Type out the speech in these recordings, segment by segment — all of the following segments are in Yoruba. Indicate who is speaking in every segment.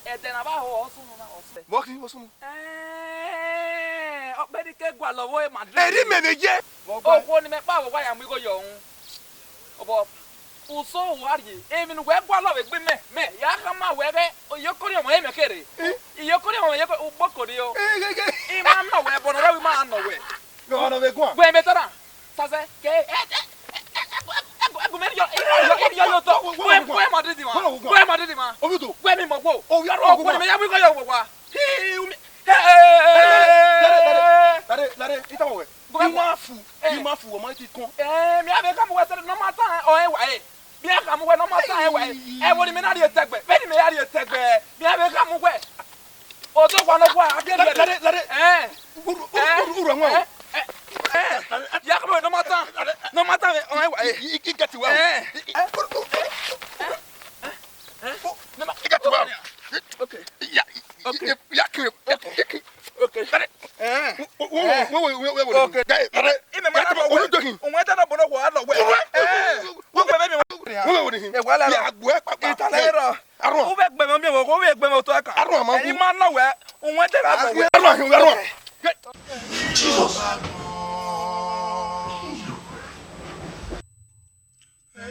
Speaker 1: E then aba ho osun na ose.
Speaker 2: Walking osun.
Speaker 1: O be di ke gwa lowo e Madrid.
Speaker 2: Eri meneje.
Speaker 1: O ko ni me pa wo ya mu go yo hun. Obo uso wari e mi nu gwa gwa lowo gbe me ya ka ma we be oyokori omo e me kere. Iyokori omo ye ko ugbokori o. I ma no we bo no we ma no we.
Speaker 2: No no we go.
Speaker 1: Gwe me tara. Sase ke yo to gwe Madrid ma. Gwe Madrid ma.
Speaker 2: Obido.
Speaker 1: Gwe mi mo gwo.
Speaker 2: O ya ro
Speaker 1: Ko ni me ya mu go yo gwa.
Speaker 2: Lare, ita we. Imafu o ma ti kon.
Speaker 1: Mi ave ka mo we se no mata o e wa e. Mi ave ka mo we no mata e wa e. E wo ni me na ri etegbe. Be ni me ya ri etegbe. Mi ave ka mo we. O to kwa no kwa abi
Speaker 2: Lare. Uru anwa.
Speaker 1: Ya ka mo no mata. No mata o e wa e.
Speaker 2: I get you well. Okay. Yeah. Okay. Okay. Okay.
Speaker 1: Ime ma na wo dokin. O weta na bono kwa lo we. Wo gbe me
Speaker 2: E wala la agbo e papa.
Speaker 1: Italero.
Speaker 2: Arun.
Speaker 1: Wo be gbe me wo we gbe me to aka.
Speaker 2: Arun ma
Speaker 1: E ma na we. O weta na we.
Speaker 2: Arun. Jesus.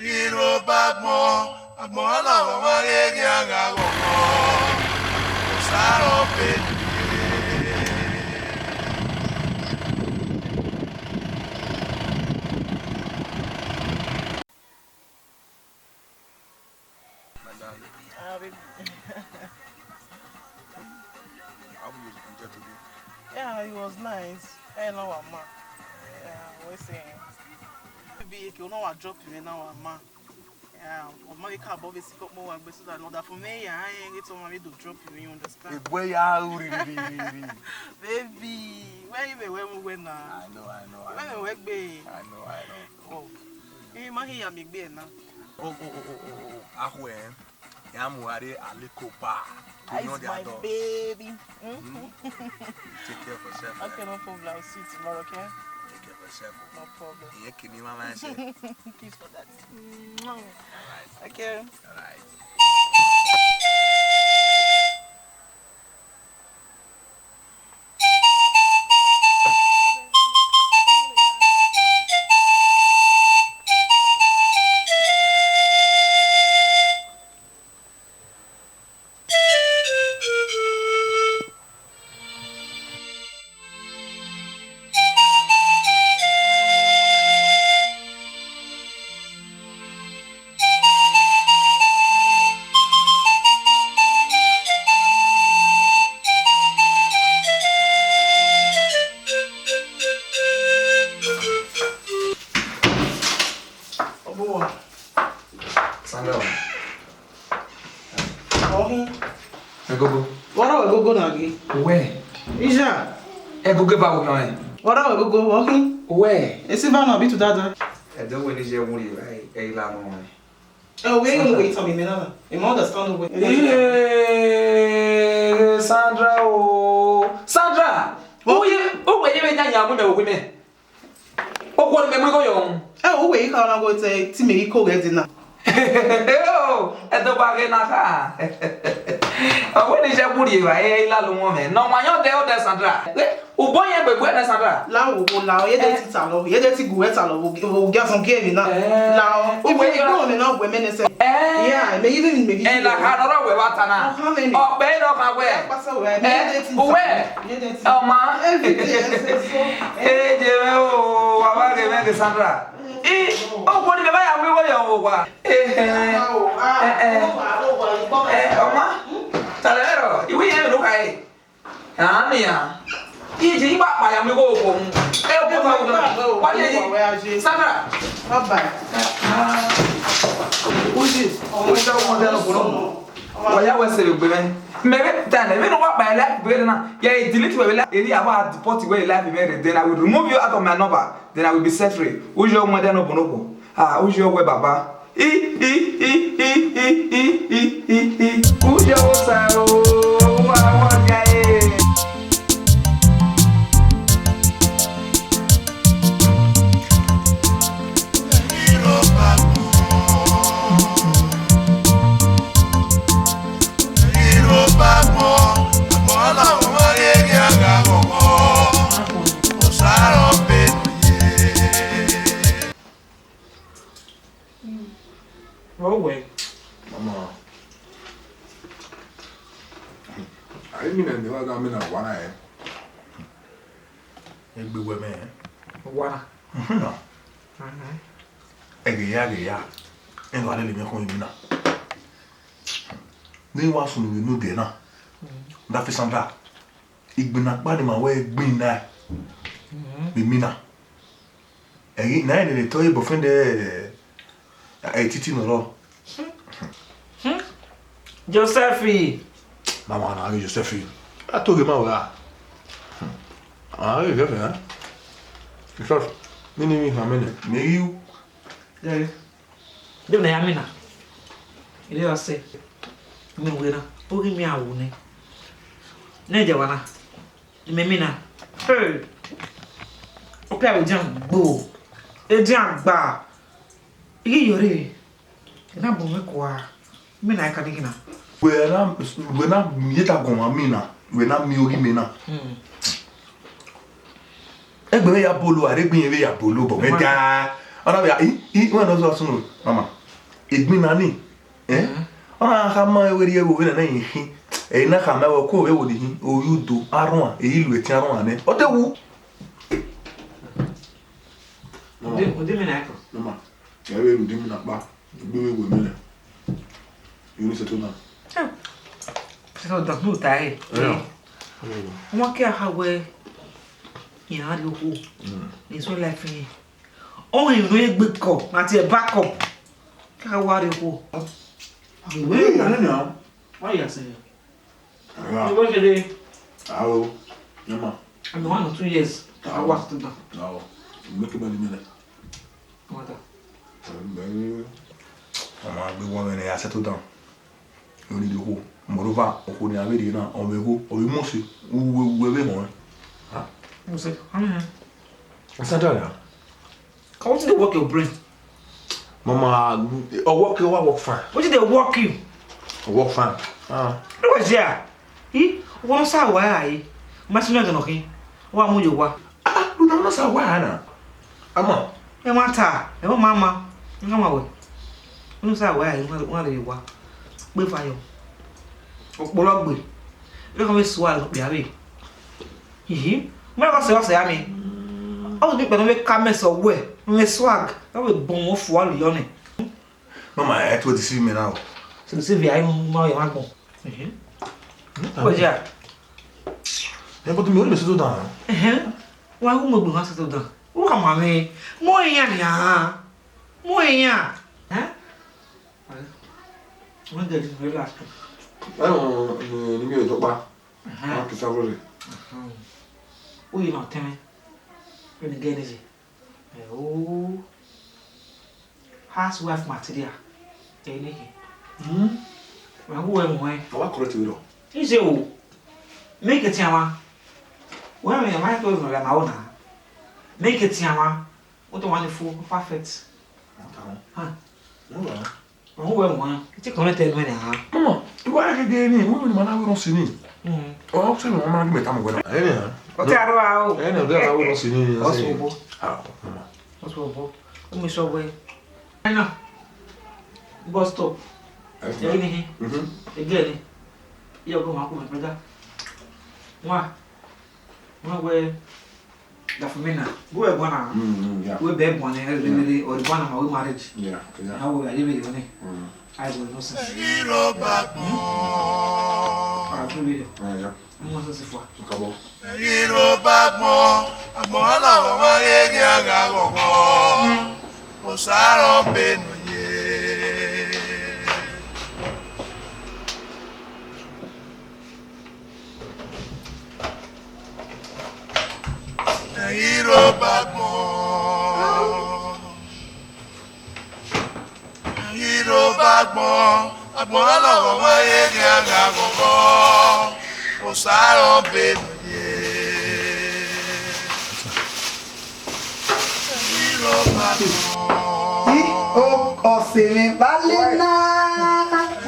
Speaker 3: Erobagbon, agbon ala wa ma re ni aga wo. Saro pe.
Speaker 4: Yeah, it was nice. I know what ma. Yeah, we're saying. Maybe you know what drop you now, ma. Yeah, or maybe can't bother to pick up more work, but so that not that for me, yeah, I ain't get to mommy to drop you. You understand?
Speaker 2: Boy, ya
Speaker 4: Baby, where you be? Where we went now?
Speaker 2: I know.
Speaker 4: Where we work be?
Speaker 2: I know.
Speaker 4: Oh, hey, ma, here make be now.
Speaker 2: Oh. Ahwe. Ya muare alikopa.
Speaker 4: It's my baby.
Speaker 2: Take care of yourself.
Speaker 4: Okay, no problem. I'll see you tomorrow, okay?
Speaker 2: Take care of yourself.
Speaker 4: No problem.
Speaker 2: Yeah, can you mama say?
Speaker 4: Kiss for that.
Speaker 2: All right.
Speaker 4: Okay.
Speaker 2: All right.
Speaker 5: Where?
Speaker 4: Isha.
Speaker 5: Go give out my.
Speaker 4: What are we go walking?
Speaker 5: Where?
Speaker 4: It's even a bit to that.
Speaker 5: I don't want to hear what you like.
Speaker 4: Oh, wait, wait, tell me, man. You understand the way.
Speaker 5: Sandra, oh, Sandra. Oh, yeah. Oh, wait, you ain't women. Oh, what am I going? Oh, wait, how I go to Timmy Cogan dinner. Oh, at the bargain. When is your booty? I love woman. No, my own day, Sandra. O boy, but Sandra. Lao, ye did salon, ye did go at salon, will get some game now. Lao, if we go enough women say, yeah, may even make it. And I had another way, how many? Oh, bed of my way. Where? Oh, ma, hey, oh, I like Sandra. Oh, what did I Talero, you ain't look at it. Ania. Easy, but I am go home. What is it? Sandra. Bye. Who is this? Oh, we don't want to why I was saying, women. Maybe then, I know what my life better now. Yeah, delete my life. If I want to put away life, then I will remove you out of my number. Then I will be set free. Who's your mother? No bonobo. Who's your way, Baba? Who's your sorrow?
Speaker 3: Erobagbon. I mean, and the other men are one eye.
Speaker 2: You be women.
Speaker 5: Wana.
Speaker 2: No. Egg, and I didn't home now. They was from the new dinner. That is something. Ik ben not bad in my way, being there. Be mina. And now they tell you before the 18 or
Speaker 5: Josephie.
Speaker 2: Mama, now you Josephie. I told him out. You have it, because many minute. May you?
Speaker 5: Yeah. Don't know Amina. You are say. Me winner. Put me out. Neja wana. Memina. Hey. Ope a jam bo. E jam ba. Igi yore. Na bo me kwa. Me na ka digina.
Speaker 2: We na yeta goma mina. We na mi ori mina. Egbe ya bolo aregbin ya bolo bo meta. Ona be I when no so sunu mama. Egbin na ni. Ona ka ma eweri ewo we na yin. E na ka ma wo ko we wo di hin. Oyudo arun a eyi lu eti arun ane. O te wu.
Speaker 5: Ode me na ko.
Speaker 3: Mama, I will do me not back. Be with women. You need to do that.
Speaker 5: So da no tai. Mo ke ha we. Ya ri oku. Ni so life ni. O yin no egbe ko ati e back up. Ka wa ri oku.
Speaker 3: We are now.
Speaker 5: Why you say?
Speaker 3: Yeah.
Speaker 5: You work today.
Speaker 3: Oh, Mama.
Speaker 5: I'm 1 or 2 years. I was to do.
Speaker 3: No. Make about a minute.
Speaker 5: What?
Speaker 2: Mama, be woman e settle down. You need to go. Moreover, o ni averi na o be go. O be mosi. We be mo. Ah.
Speaker 5: You say,
Speaker 2: Asada.
Speaker 5: how did they work your brain?
Speaker 2: Mama, work fine.
Speaker 5: What did they work you?
Speaker 2: Work fine. Ah.
Speaker 5: What was there? One sa why? Mas no no ki. Wa mo yo wa.
Speaker 2: Ah, lu na sa wa na. Ama.
Speaker 5: E mata, e mama. Nga we. Unu sa why? Wa le wa. Gbe fa yo. Opolo gbe. E ko me swa lo bi abi. Hihi. Mo ko se wa se ami. O ni pe no me kames o we. Me swag. I will bon o fo alu yo ni.
Speaker 2: Mama, I told you me now.
Speaker 5: So se vi ai mo yo agbon. What ya?
Speaker 2: E botu mi o le settle down.
Speaker 5: Why wo mo gbo ha settle down? Wo ka ma me. Mo yan ya. Mo yan. Wọ́n jẹ́ ìdílé last.
Speaker 3: Ni mi o to pa. Ah, ki savore.
Speaker 5: Ó yìí náà tẹ́mẹ́. Ó ní gẹ́ni sí. Ó housewife material. Ẹ ní kì. Wọ́n wú ẹ̀ mọ̀ ẹ́.
Speaker 3: Awa correct we do.
Speaker 5: Ìṣe o. Make it tiama. Wọ́n mi máa tó ìrìnlẹ̀ máa ó nà. Make it tiama. Ó tó wà ní fún perfect. Wọ́n wú ẹ̀ mọ̀ ẹ́. Tí kò ní tẹ́lẹ̀ mẹ́rin ha.
Speaker 2: Mama, iwa ke ge ni, mo ni mana we ron sini. O se mo ma me ta mo gbe na. E ni ha.
Speaker 5: Ó ti àrùwá o.
Speaker 2: E ni o de na we ron sini.
Speaker 5: Ó sọ bó.
Speaker 2: Ah, mama.
Speaker 5: Ó sọ bó. Ó mi sọ bó. Ẹ̀nà. Bus stop. Ẹ̀yìn ni hin. Ẹgbẹ́ ni. Iye ọgbọ́n máa kó mi pẹ́já. Wọ́n wẹ́ dàfúnmínà. Bó ẹ̀gbọ́n náà. Wọ́n bẹ́ẹ̀ gbọ́n ní ẹ̀rẹ́dẹ́dẹ́ ọ̀dùbọ́n náà wọ́n marriage. How will I live it? I will not say.
Speaker 3: Erobagbon.
Speaker 5: I feel it. I'm not so far.
Speaker 3: Erobagbon. Agbon la o ma ye ki aga gogo. O saro benu ye. Erobagbon. Erobagbon. Agbon la o ma ye ki aga gogo. O saro benu ye. Erobagbon.
Speaker 4: O koseme balena.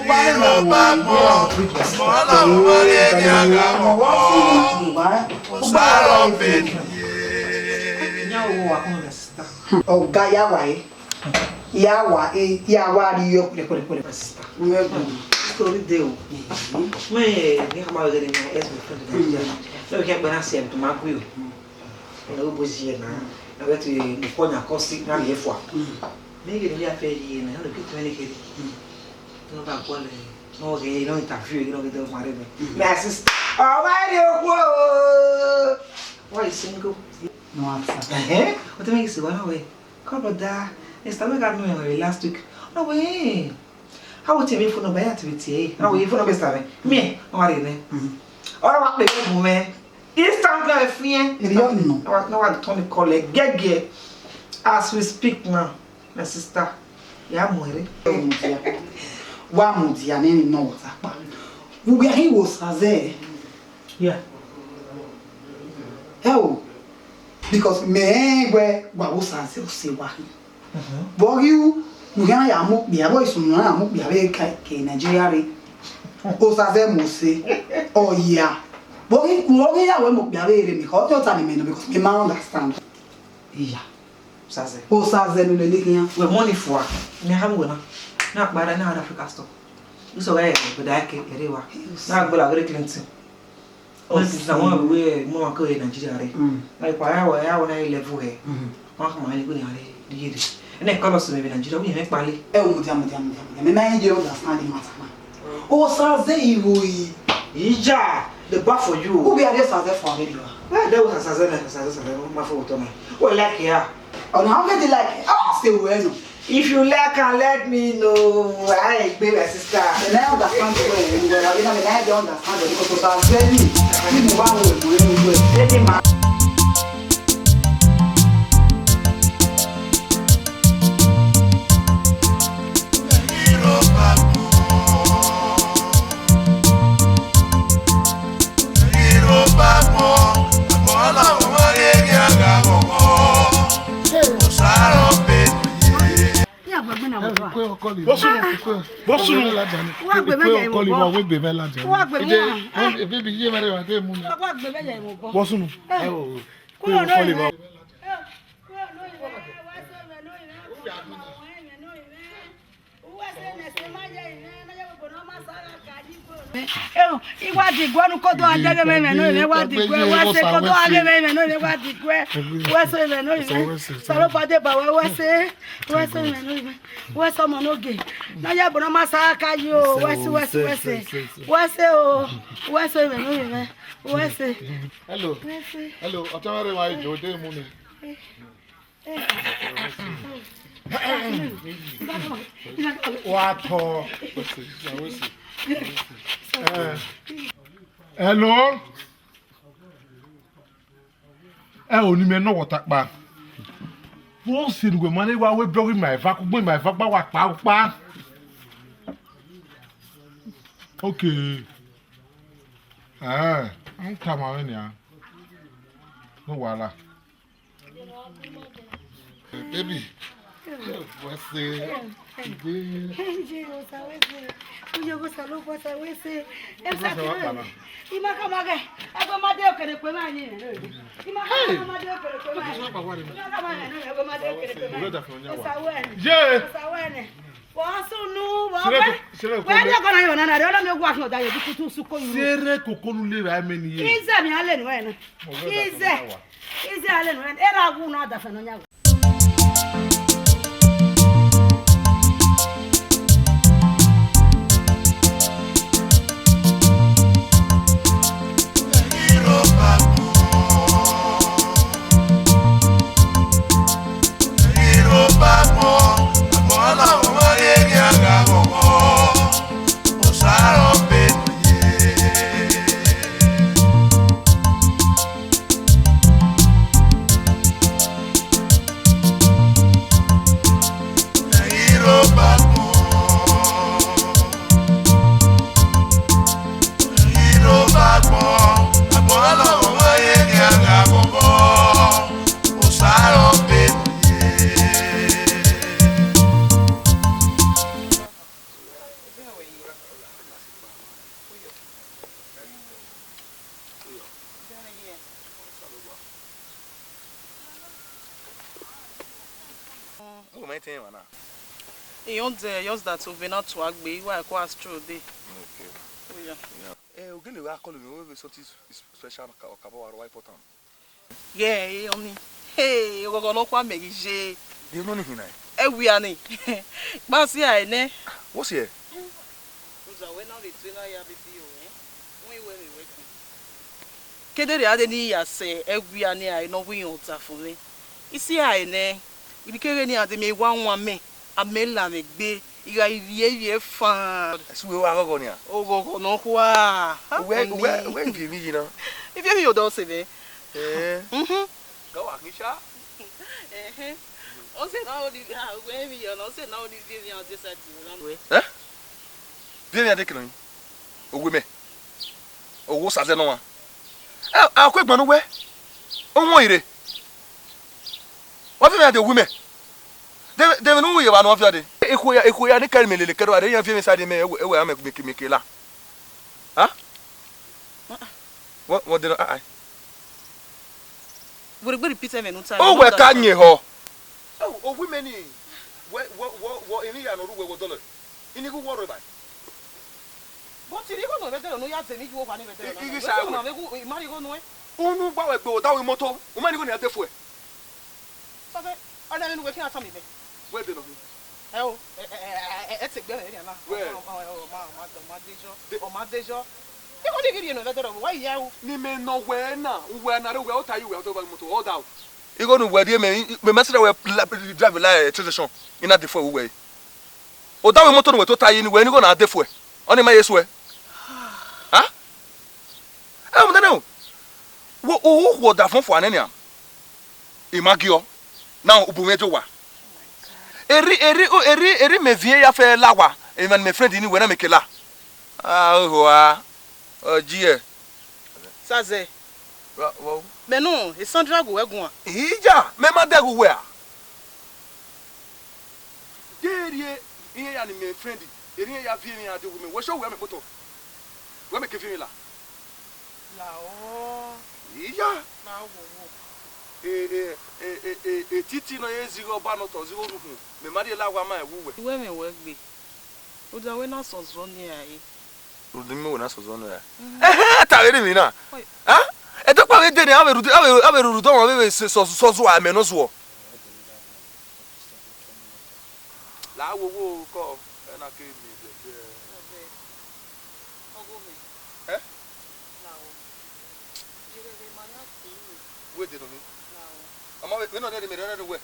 Speaker 3: Erobagbon. Agbon la o ma ye ki aga gogo. O saro benu ye.
Speaker 5: Ìyá owó wa kún lẹ̀ síta.
Speaker 4: Ọ̀gá yá wáyé.
Speaker 6: yawa di yo kule
Speaker 5: Story deal. Me, ni kama waziri na esme friend na. Leo kia bana siem to makuyo. Na ubozie na wetu mkonya kosi na yefwa. Mege ni afa yi na lo kitu ni kedi. No ba kwale. No ge no interview no ge do mare me. Me assist. Oh, why do you why single?
Speaker 6: no answer
Speaker 5: What makes you one away? Couple da. Esta me got me last week. No way. How would you be for no bad activity? How you for no best of me? What is it? Or what the woman? Instant like fear. No one Tony colleague. Get. As we speak now, my sister. Yeah, Moire.
Speaker 6: wa mudia nini no whatsapp we he was there
Speaker 5: Yeah.
Speaker 6: hell because me wa was say wa but you gana ya mo bia boy so na mo bia be ke Nigeria re o sa ze mo say oh yeah but he ya we mo bia be re me ko to ta me no because me ma understand
Speaker 5: Yeah. Saze.
Speaker 6: o sa ze no le kian
Speaker 5: We money for. Me have go na. Na gbara na Africa store. So why go da ke erewa. Na gbara great Clinton. O ti na mo we mo ko e Nigeria re. Na kwa ya na level he. Ma ka ma ni go ni ale di yede. Ene ko lo so me Nigeria we me pale.
Speaker 6: e o mudia me na je understand the matter o sa ze iwo
Speaker 5: Ija, the bar for you.
Speaker 6: who be are sa ze for radio
Speaker 5: Why there was Saze ma for to me. We like here.
Speaker 6: on how get like say we no
Speaker 5: If you like and let me know. I be my sister.
Speaker 6: the now understand where you go you know me na dey understand because o sa ze ni mo ba wo we
Speaker 5: Let me
Speaker 7: Iwadi gwanu kodo andege meme no le wadi gwe wase kodo andege meme no le wadi gwe wase me no le salo pade ba wase me no le wase mo no ge na ya bono masaka yo wase o wase me no le wase
Speaker 3: Hello, Otaware wa jode mu ni. Wato. Hello. Oni me no watakpa. Wọ́n sì ń gbé mọ́ ní wá wé bẹ́rù màìfà kó gbé màìfà gbá wà pàápàá. Okay. I'm coming here. No wala. Baby. What's the
Speaker 2: maintain one.
Speaker 4: don't just that over not to agbe. Why I call astro day.
Speaker 2: Okay.
Speaker 4: Oh yeah.
Speaker 2: Ogele we call me we something special or why important.
Speaker 4: Yeah, only. Hey, you go no kwa megije.
Speaker 2: You know anything now?
Speaker 4: We are ni. But see I ne.
Speaker 2: What's here?
Speaker 4: Uza we now the trainer ya be you eh. We work. Kedere ade ni ya say we are ni I know we on ta for me. Isi I ne. We kere ni ade me wan me. Amela me gbe. Iga iye fan.
Speaker 2: So we wa go ni a.
Speaker 4: O go no kwa.
Speaker 2: Where if me you know?
Speaker 4: If you don't say me.
Speaker 2: Go Anisha.
Speaker 4: On say now the when we on say now the baby on this side.
Speaker 2: Eh? Bien ade kino. Owe me. Owo saze no wa. Akwegbon no we. Onwo ire. What me ade owe me? They no we ba no afia de. Ekoya ni kari melele kero ade yan fi me side me ewe am make la. Huh? What did I?
Speaker 4: We repeat me no time.
Speaker 2: Oh, we can ye ho. Oh, women ni. What ini ya no ruwe wo dollar. Ini go worry by.
Speaker 4: But you go no better no ya tell me you go na better.
Speaker 2: Igi sa we.
Speaker 4: Mari go no e.
Speaker 2: Unu gba we gbe o dawo moto. O mani go ni ate fu e.
Speaker 4: So say ana me no we can asam me.
Speaker 2: We de no.
Speaker 4: Eh o e te gbe me na. Ma dejo. You go dey no better why you?
Speaker 2: Ni me no we na we o ta you we o to ba moto all down. You go no we dey me message we drive like transition. Ina de fu we. O dawo moto no we to ta you ni we ni go na ate fu e. Oni ma yesu e. Ha? Eh mo no. Wo da fun fu anenia. Imagio. Now ubumejo wa. Eri me vie ya fe lawa. Even my friend ni we na mekela. Ah Ojie.
Speaker 4: Saze.
Speaker 2: Wo.
Speaker 4: Me no, e Sandra go egun a.
Speaker 2: Ija, me ma de go we a. Derie, iye ya ni my friend. Eri ya vie mi ade go me. Wo show we me photo. We me ke vie mi la.
Speaker 4: La o.
Speaker 2: Ija.
Speaker 4: Na wo.
Speaker 2: Titi no ye zero ba no to zero ruhu. Me ma de lawa ma ewu we.
Speaker 4: We me we gbe. O da we na so zo ni ai.
Speaker 2: Udimi wona so zo no ya. Ta we mi na. Ha? E to pa we de ni aberu do won we so zo a me no so. La wo ko e na ke mi de.
Speaker 4: Ogo me.
Speaker 2: Eh?
Speaker 4: La o. Jire be ma ya ti.
Speaker 2: We de no mi.
Speaker 4: La o.
Speaker 2: Ama we no de me no we.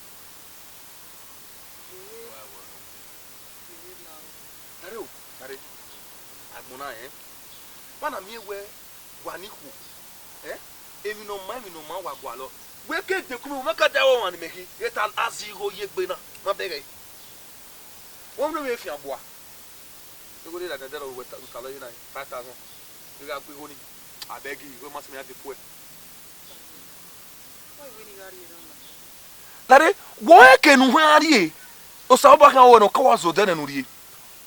Speaker 2: Are agmona mana mi we waniku emi no ma wa gwa lo we ke de kuma ma ka da wo wan mehi eta aziro ye gbe na ma bege won we fi aboa e go de da da we ta lo yin 5,000 we ga pe go ni abegi we ma se me ade fu e lare wo e ke nu hwari e o sa oba kan wo no ka wa zo de na nu rie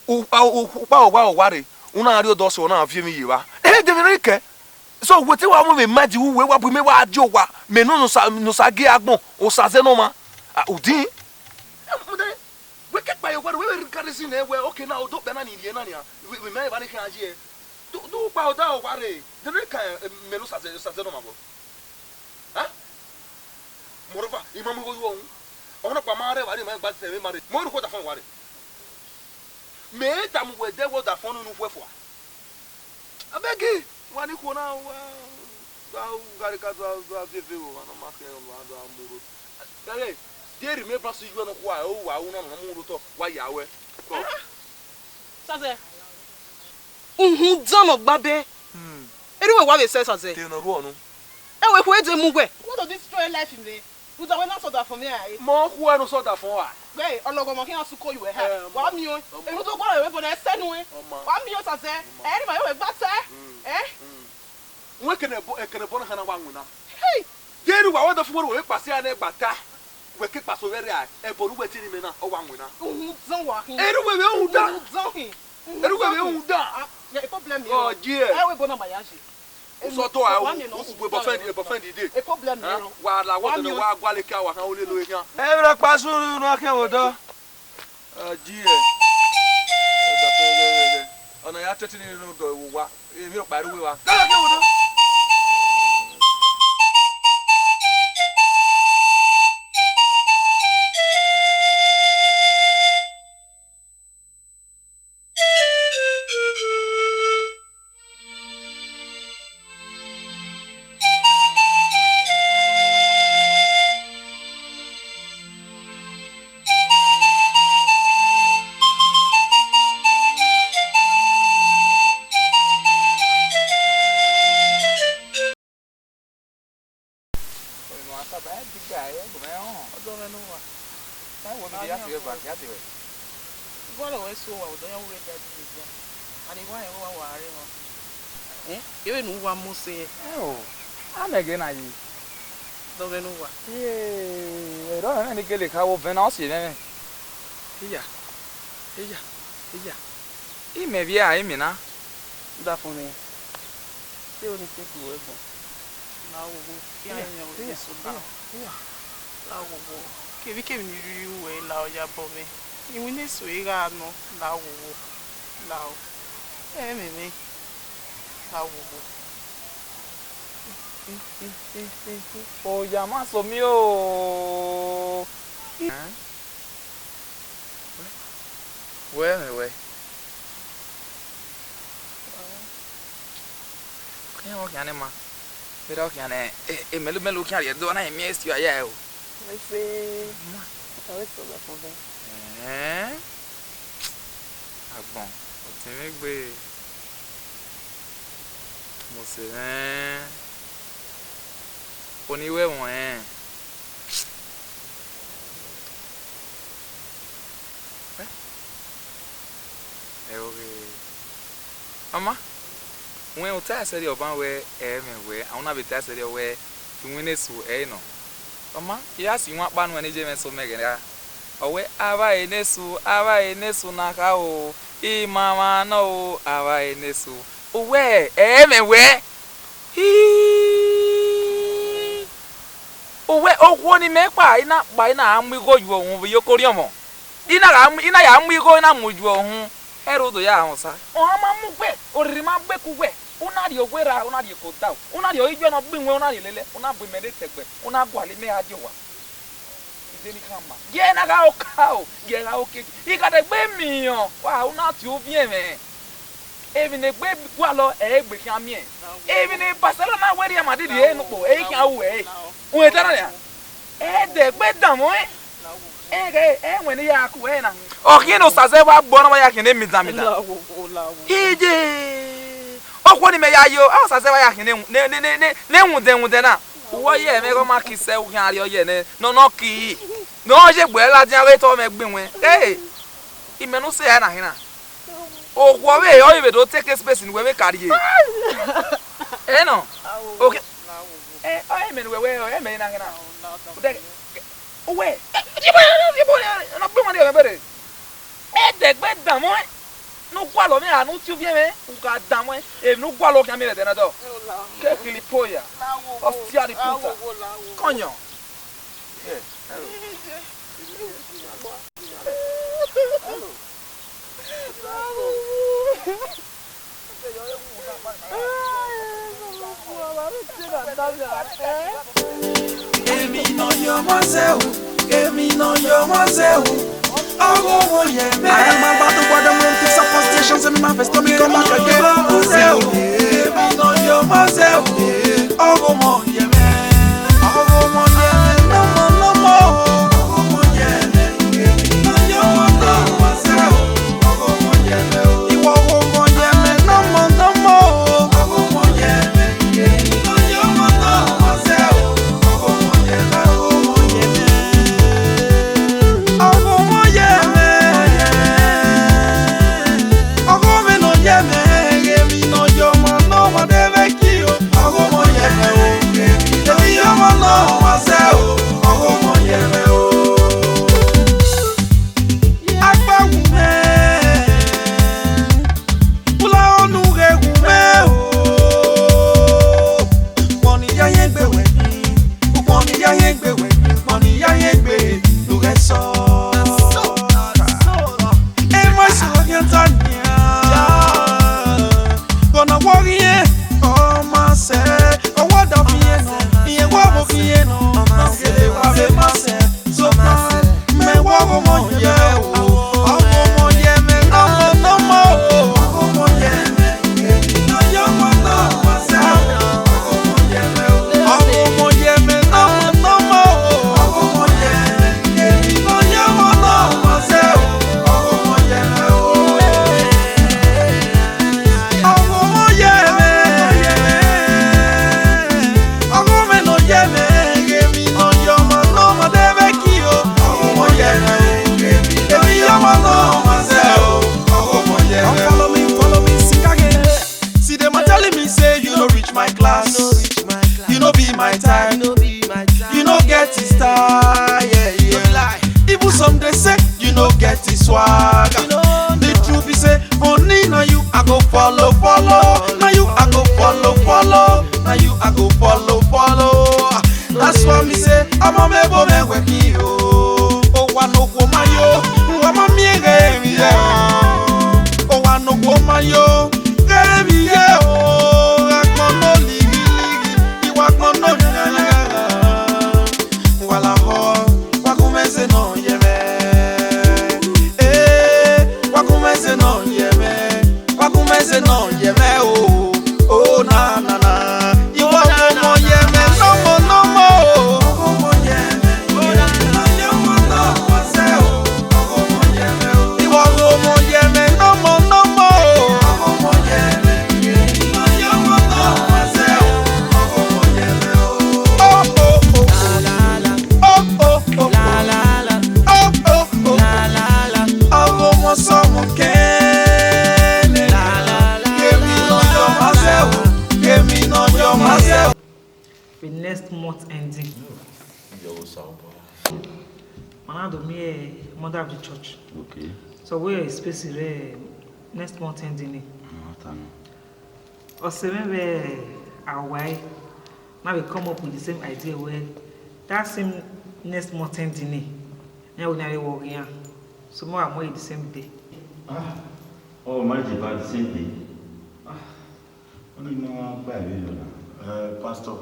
Speaker 2: o ware una ari odo so na afie mi yiwa de me ke so weti wa mo me maji we wa bu me wa ajo wa me no sa ge agbon o sa ze no ma udin we ke pa yo wa we ka resi na we okay na odo be na ni rie na ni we me ba ni kan aje do pa oda o ware de me ka me no sa ze no ma bo ha moroba imam go wo ona pa mare wa ni me gba se me mare mo ru ko da fon ware me tam we de wo da fonu nu fofo abegi wani ko na wa gari ka za vive o na ma ke wa do amuru dale deri me pass you no kwa o wa una no mu to wa yawe ko
Speaker 4: Saze dan ogbabe eriwe wa be say saze
Speaker 2: te no ru onu
Speaker 4: e we ko eje mu gbe what do this destroy life in me you don't want to that for me ai
Speaker 2: mo ku enu so da fun wa
Speaker 4: gbe ologo mo kin asuko you he wa mi o enu to gbo we bo na se nu wa mi o saze e ri ma yo we gba te
Speaker 2: we kene bo na kana wa nwuna hey deri wa da fun we pase ya na gbata we ke paso we ri a e bo ru we ti ni me na o wa nwuna
Speaker 4: dan wa hin
Speaker 2: eri we hu da
Speaker 4: dan hin
Speaker 2: eri we hu da
Speaker 4: ya problem mi
Speaker 2: oh je
Speaker 4: e we bo na mayaji
Speaker 2: so to a we bo friend dey
Speaker 4: e problem mi
Speaker 2: wa la wo de wa gwale ka wa kan o le lo eyan e ra paso nu akin wo do
Speaker 1: Gie. Ona ya tete ni no do wa. Emi o pari we wa. Ka ke wo do.
Speaker 4: Even who want to say,
Speaker 1: Oh, I'm again. I
Speaker 4: don't know what.
Speaker 1: yeah, I don't know any good how Venos. Here. He may be I mean,
Speaker 4: That for me. They only take work. Now, we came you way, Lao Yabomi. You win this way, no, Lao, Lao. Me.
Speaker 1: Oh, Yamaso mio. Where? Can ma? Pero can melu can you do na miss you ya o.
Speaker 4: I say, I was so for
Speaker 1: Agbon. O ti mi gbe. Mo se Oniwe won Mama, when you tell say your ban we me I wanna be tell say we to win this no. Mama, yes you want ban when je me so mega. Owe aba enesu na ka o. I mama no aba enesu. Owe me we. Owe ogwo ni mepa ina amugo ju ohun yo kori omo. Ina ya amugo na muju ohun. Erodo ya ahunsa. O ma mu gbe, oriri ma gbe ku gbe. Una ri ogwera, una ri kota. Una ri oijo na gbinwe, una ri lele, una bu me de tegbe. Una gwa le me ajowa. Ideni kamba. Ye na ga okao, ye ga oke. Ika de gbe miyan. Wa una ti o bien me. Ebi ne gbe gwa lo gbe kan mi e. Ebi ne Barcelona we ri Madrid e nu po. E kan awu e. Un etara ya. De gbe dan mo e. When you are going, oh, you know, Sazeva Bonama can name me. Ije. Oh, what may I you? Oh, Sazeva can name with them. Why, yeah, make a mark is so carry no key. No, je well, I just told me. Hey, he may not say Anna. Oh, what way, or even don't take a space in where we carry you. Eh, no. Okay. I mean, where I mean, Uwe, na gbe won de bere. De gbe dan mo. Nu gwa lo mi anu ti o bien me. U ka dan mo. E nu gwa lo kan mi re na do. Ke Filipoya. O ti ari puta. Konyo.
Speaker 3: I am about to go down and fix up for stations and my best to me come back again.
Speaker 5: The next month ending. Manado me mother of the church.
Speaker 8: Okay.
Speaker 5: So we are space next month ending. Or we our why now we come up with the same idea where that same next month ending. Now we never work here. So more and more the same day.
Speaker 8: Oh, my God, the same day. Only more by
Speaker 3: Pastor.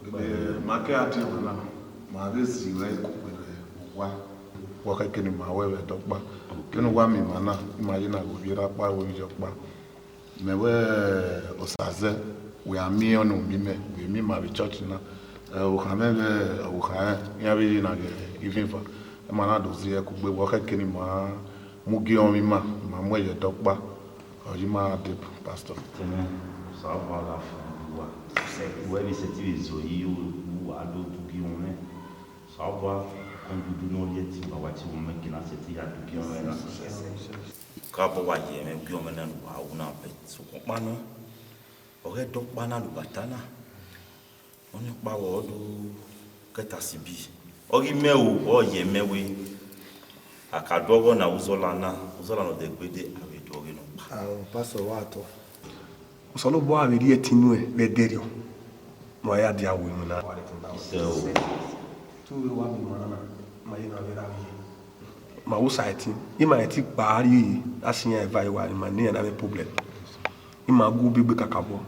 Speaker 3: Make ati na ma besi we wa ka kini ma we dokpa kini wa mi mana imagine na go bira pa wo jo pa me we osaze we ami onu mi ma be church na o ka me o ka ya bi na even for mana do zie ku gbe wo ka kini ma mu gi on mi ma mo ye dokpa o ji ma de pastor
Speaker 8: tene so ba la wa ouais mais c'est ils ou à d'autres qui on est ça va quand du non lié ti ba wa ti on me kina c'est ya du qui on est là ka bo wa ye me bi on me na wa una pe so ko pa no o re do pa na lu batana on e pa wo do keta sibi o ri me o ye me we akadogo na uzola no de gbede ave do ri no
Speaker 2: ah pastor wa to solo bo averi etinu e vederio mo ya dia wo mu na tu wa mi mana ma ina vera vi ma wo site ima eti paari asian vai wa ma ni na me problem ima gu bigbe kakabo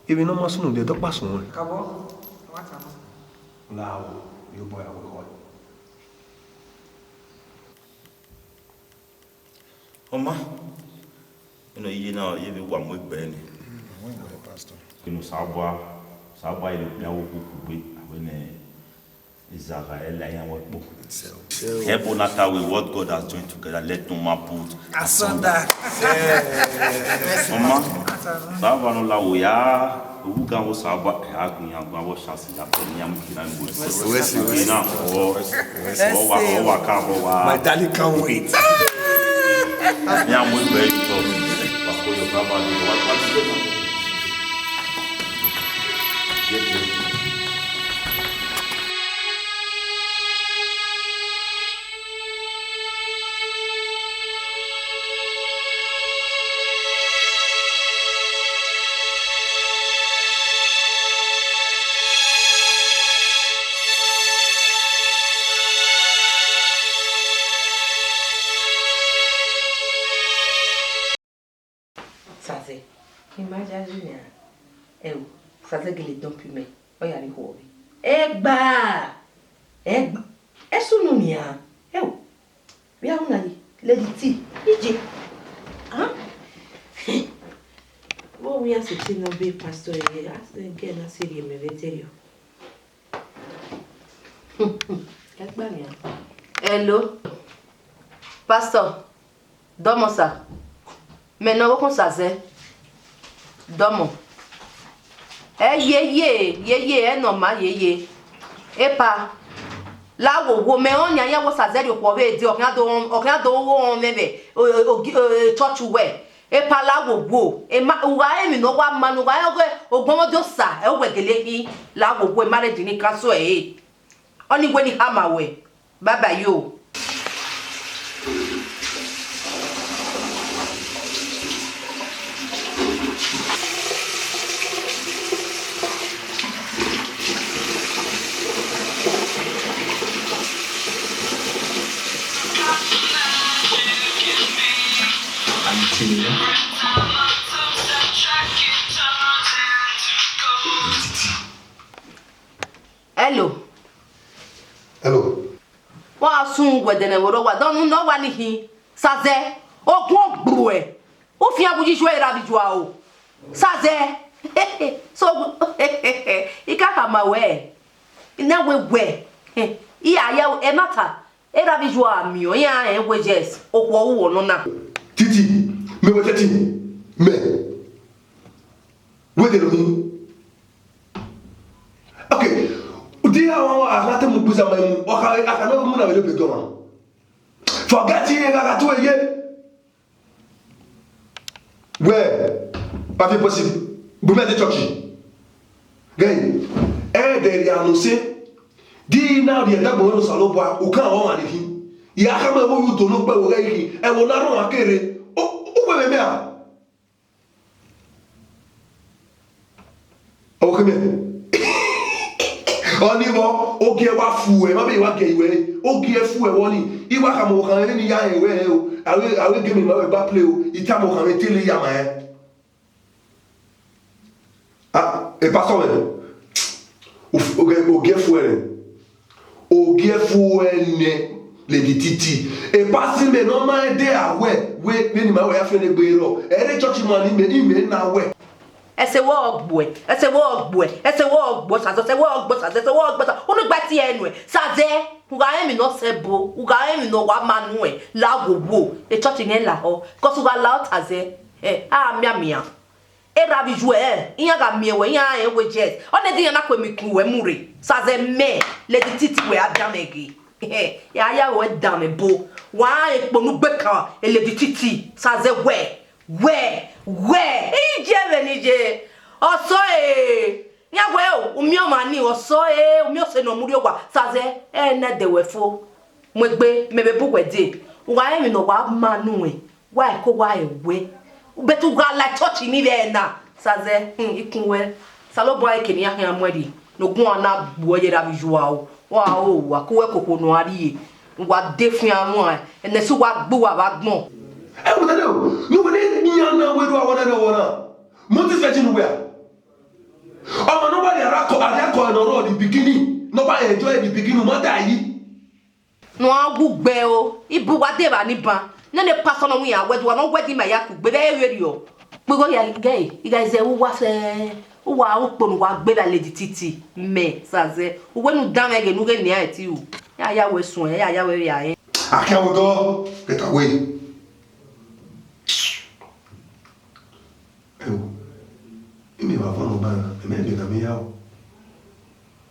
Speaker 2: even no masunu de dokpa sun
Speaker 5: Kabo, what am
Speaker 2: now you boy I will call
Speaker 8: Oma you know you be one week ben
Speaker 3: pastor
Speaker 8: kinu sabwa ile ya wo kugbe when Israel ayan wo po ebo nata we what God has joined together let no man put asunder Oma sabwa no la wo ya uga wo sabwa agun wo chance ya ko nyam kina ngo we na o wa ka bo wa
Speaker 2: my darling can't wait
Speaker 8: nyam we very tough parce que le travail de droit pas
Speaker 9: Imagine, ça c'est que les dons pumés. Oya ni ho. Egba. Esunu mia. Eu. Bia una ni. Lady T. Ije. Ah? What we are sitting on be pastor here. Ask them get na siri me veterio. Egba mia. Hello. Pastor. Domo sa. Me no ko sa ze. Domo. Ye no ma ye. Epa. La wo me on ya wo sa ze ri po be di okan do wo on mebe. Church we. Epa la wo. E ma wa emi no wa manu wa ogbon do sa e wegele hi la wo marriage ni kaso e. Oni we ni hama we. Bye bye yo.
Speaker 2: Hello.
Speaker 9: Wa sun gwedene woro wa don no wa ni hi saze ogun gbru e o fi abuji jo era bi jo a o saze so ikaka ma we ina we iya ya e mata era bi jo a mi o ya e we jes okwo wo no na
Speaker 2: Titi me we tati me we de lo okay dia wa akate mu buza mai o ka akana mu na we be goma forget ye ga to ye where pas possible vous mettez chochi gay de ya no se di na de da bo no salo boa o kan o ma ni hi ya ka ma wo yu to no pe wo ga yi e wo na ro akere o we me a o ke me oni wo ogie wa fu e ma be wa ge iwe ogie fu e woni iwa ka mo kan ni ya ewe o awe ge mi ma we ba play o ita mo kan tele ya ma e ah e pas so ogie fu e ne le dititi e pas si me no ma de awe we ni ma we ya fe ne gbe ro e re church man ni me na we
Speaker 9: ese wo ogbo sa so se wo ogbo sa onu gba ti enu e sa ze uga emi no sebo uga emi no wa manu e la gowo e church ni la ho ko su ga la ta ze mia e ra bi ju e iya ga mi we iya e we jet one di na ko mi ku we mure sa ze me le di titi we adamegi ya we dame bo wa e ponu gbe kan e le di titi sa ze we ije benije oso nyagwe umi o mani oso umi o se no muri ogwa saze na de wefo mwegbe mebe bukwede wa emi no wa manu e wa ko wa ewe betu ga la touch ni be na saze ikunwe salobo ekeni ya amwedi no gun ana buoye ra bijuwa o wa ko we kokonu ari wa defin awon ene su wa gbo wa ba gbon
Speaker 2: e mo tade o no we ni yana we do awona mo ti fe jinu we o no ba ya ko no ro the beginning no ba enjoy the beginning mo da yi
Speaker 9: no agugbe o ibu wa de ba ni ban na ne paso no we awedu wa no wedi ma ya ku gbe be eri o gbego ya gay you guys e wa se wa o ponu wa gbe la lady titi me saze we nu dan ege nu ge ni ati o ya we sun ya we ya e
Speaker 2: akawo go get away imi va vano bana me be na mi yao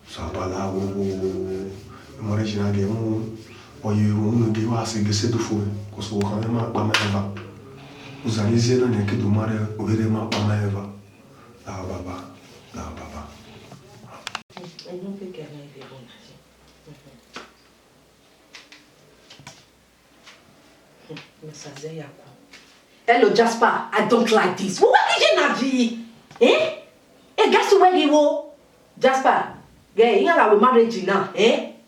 Speaker 2: sa pala wo mo regina ge mo oye wo no ge wa se ge se do fo ko so kan ma pa ma eva uzalize na ne ke do mare o vere ma pa ma eva la baba
Speaker 9: I don't think I might be able to. Hello Jasper, I don't like this. What did you naji? Guess where you go? Jasper, you are a marriage now,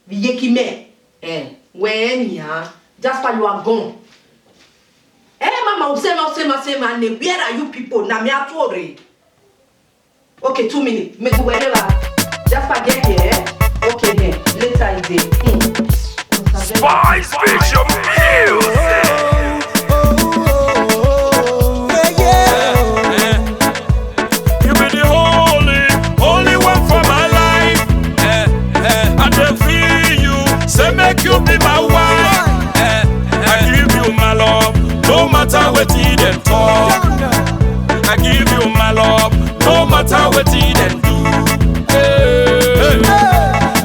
Speaker 9: Viyeki me. When ya Jasper, you are gone. Mama, say man, where are you people? Na me atore. Okay, 2 minutes. Make wherever. That spaghetti, eh? Okay then. Later in the
Speaker 10: Spice Bishop Music. You be the holy one for my life. I don't feel you, say make you be my wife. I give you my love, no matter what you then talk. I give you my love, no matter what you then do.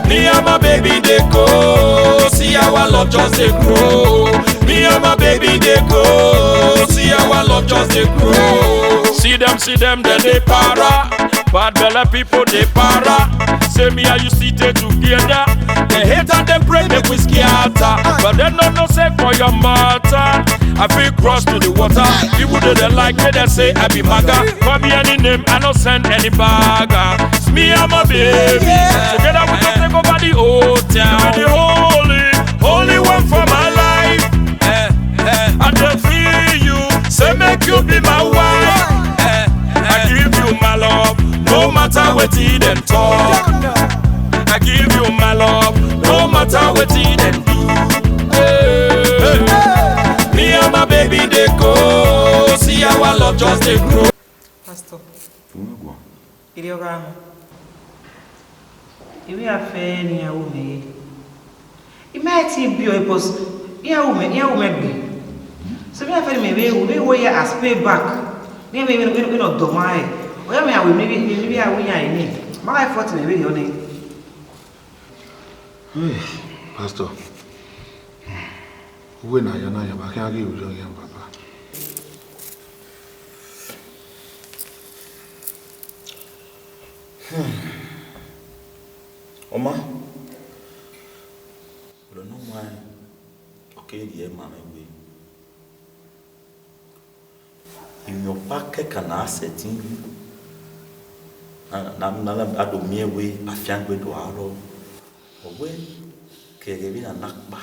Speaker 10: Me and my baby they go, see our love just they grow. Me and my baby they go, see our love just they grow. See them, then they para. Bad belly people they para. Say me and you seated together. They hate and they pray make we scatter. But they no say for your matter. I feel cross to the water. People they like me, they say I be maga. Call me any name, I don't send any bagger. It's me and my baby. Together we can take over the whole town. You be the holy one for my life. I don't feel you, say make you be my wife. I give you my love, no matter what you then talk. I give you my love, no matter what you then do. Me and my baby they go, see our love just they grow.
Speaker 5: Pastor, iwe afe ni ya ume. Imagine bio epos ya ume be. So me afe me we ya as pay back. Me no do my. Oya me awe maybe I win ya ni. My effort me be your name.
Speaker 3: Pastor. Uwe na ya ba kan age ujo yan papa.
Speaker 8: Oma, lo no mai, okay, die mama we. In your packet can setting, na ado me we afian we do aro. Owe kerebi na nakba.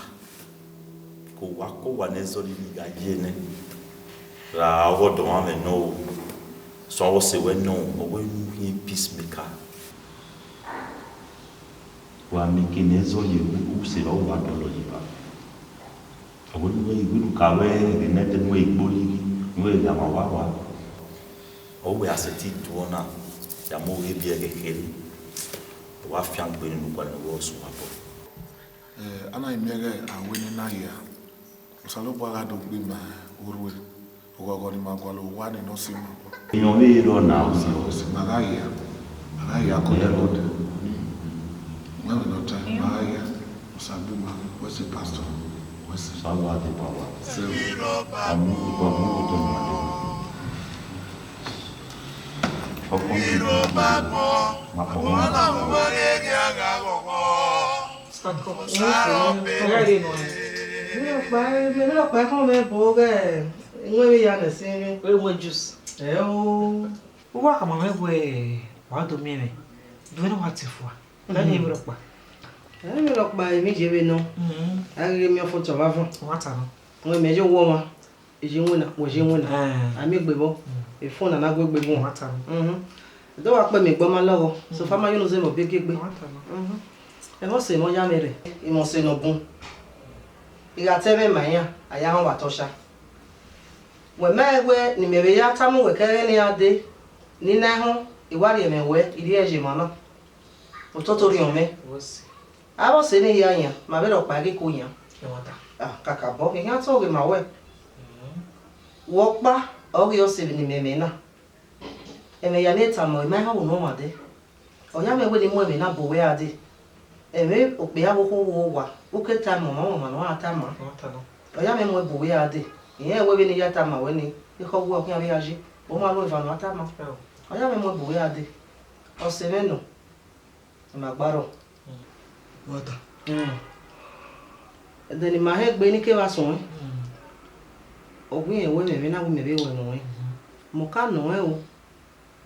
Speaker 8: Ko wako wanezo li gajene. La wo do ame no. So wo se we no, owe ni peacemaker. Wa mikinezo yewu se o wa dolo yiba owo we igbu kawe renete no igboli we ya mawawa o we aseti tuona ya mo we bi ekekeli wa fian gbe nu kwa no wo so apo
Speaker 3: ana imege awini na ya usalo bwa do gbe ma urwe ogogo ni magwalo wa ni no simu
Speaker 8: eyan we ro na o
Speaker 3: si magaya ko ya lord. Well, no time. Sakpoba, what's the pastor? What's the
Speaker 8: power? So, I'm
Speaker 5: Nani Erobagbon?
Speaker 9: Erobagbon mi je we no. Ari mi ofo to ba fun.
Speaker 5: Wata no.
Speaker 9: Won me je wo ma. Eje wona, wo je wona. Ami gbebo. E fun na na gbegbe won.
Speaker 5: Wata no.
Speaker 9: Do wa pe mi gbo ma lowo. So fa ma yunu se mo be gegbe.
Speaker 5: Wata no.
Speaker 9: E mo se mo ya mere. E mo se no bun. Iga tebe ma ya, aya han wa tosha. We ma we ni mere ya tamu we kere ni ade. Ni na ho, iwari me we, iri eje ma no. Ototori ome. Abo se ni ya yan, ma be ro pa ge ko yan. Kaka bo, yan to ge ma we. Wo pa, o ge o se ni meme na. Eme ya leta mo, me ha wo no ma de. Onya me we ni mo me na bo we ade. Eme o pe ya wo ko wo wa. O ke ta mo ma no ata ma. Onya me mo bo we ade. Yen we be ni ya ta ma we ni. E ko wo kan reagi. O ma lo va no ata ma. Onya me mo bo we ade. O se me no. Magbaro.
Speaker 5: Wata.
Speaker 9: Then my head be ni ke wa so. Ogun e we me na we me be we mo. Mo ka no e o.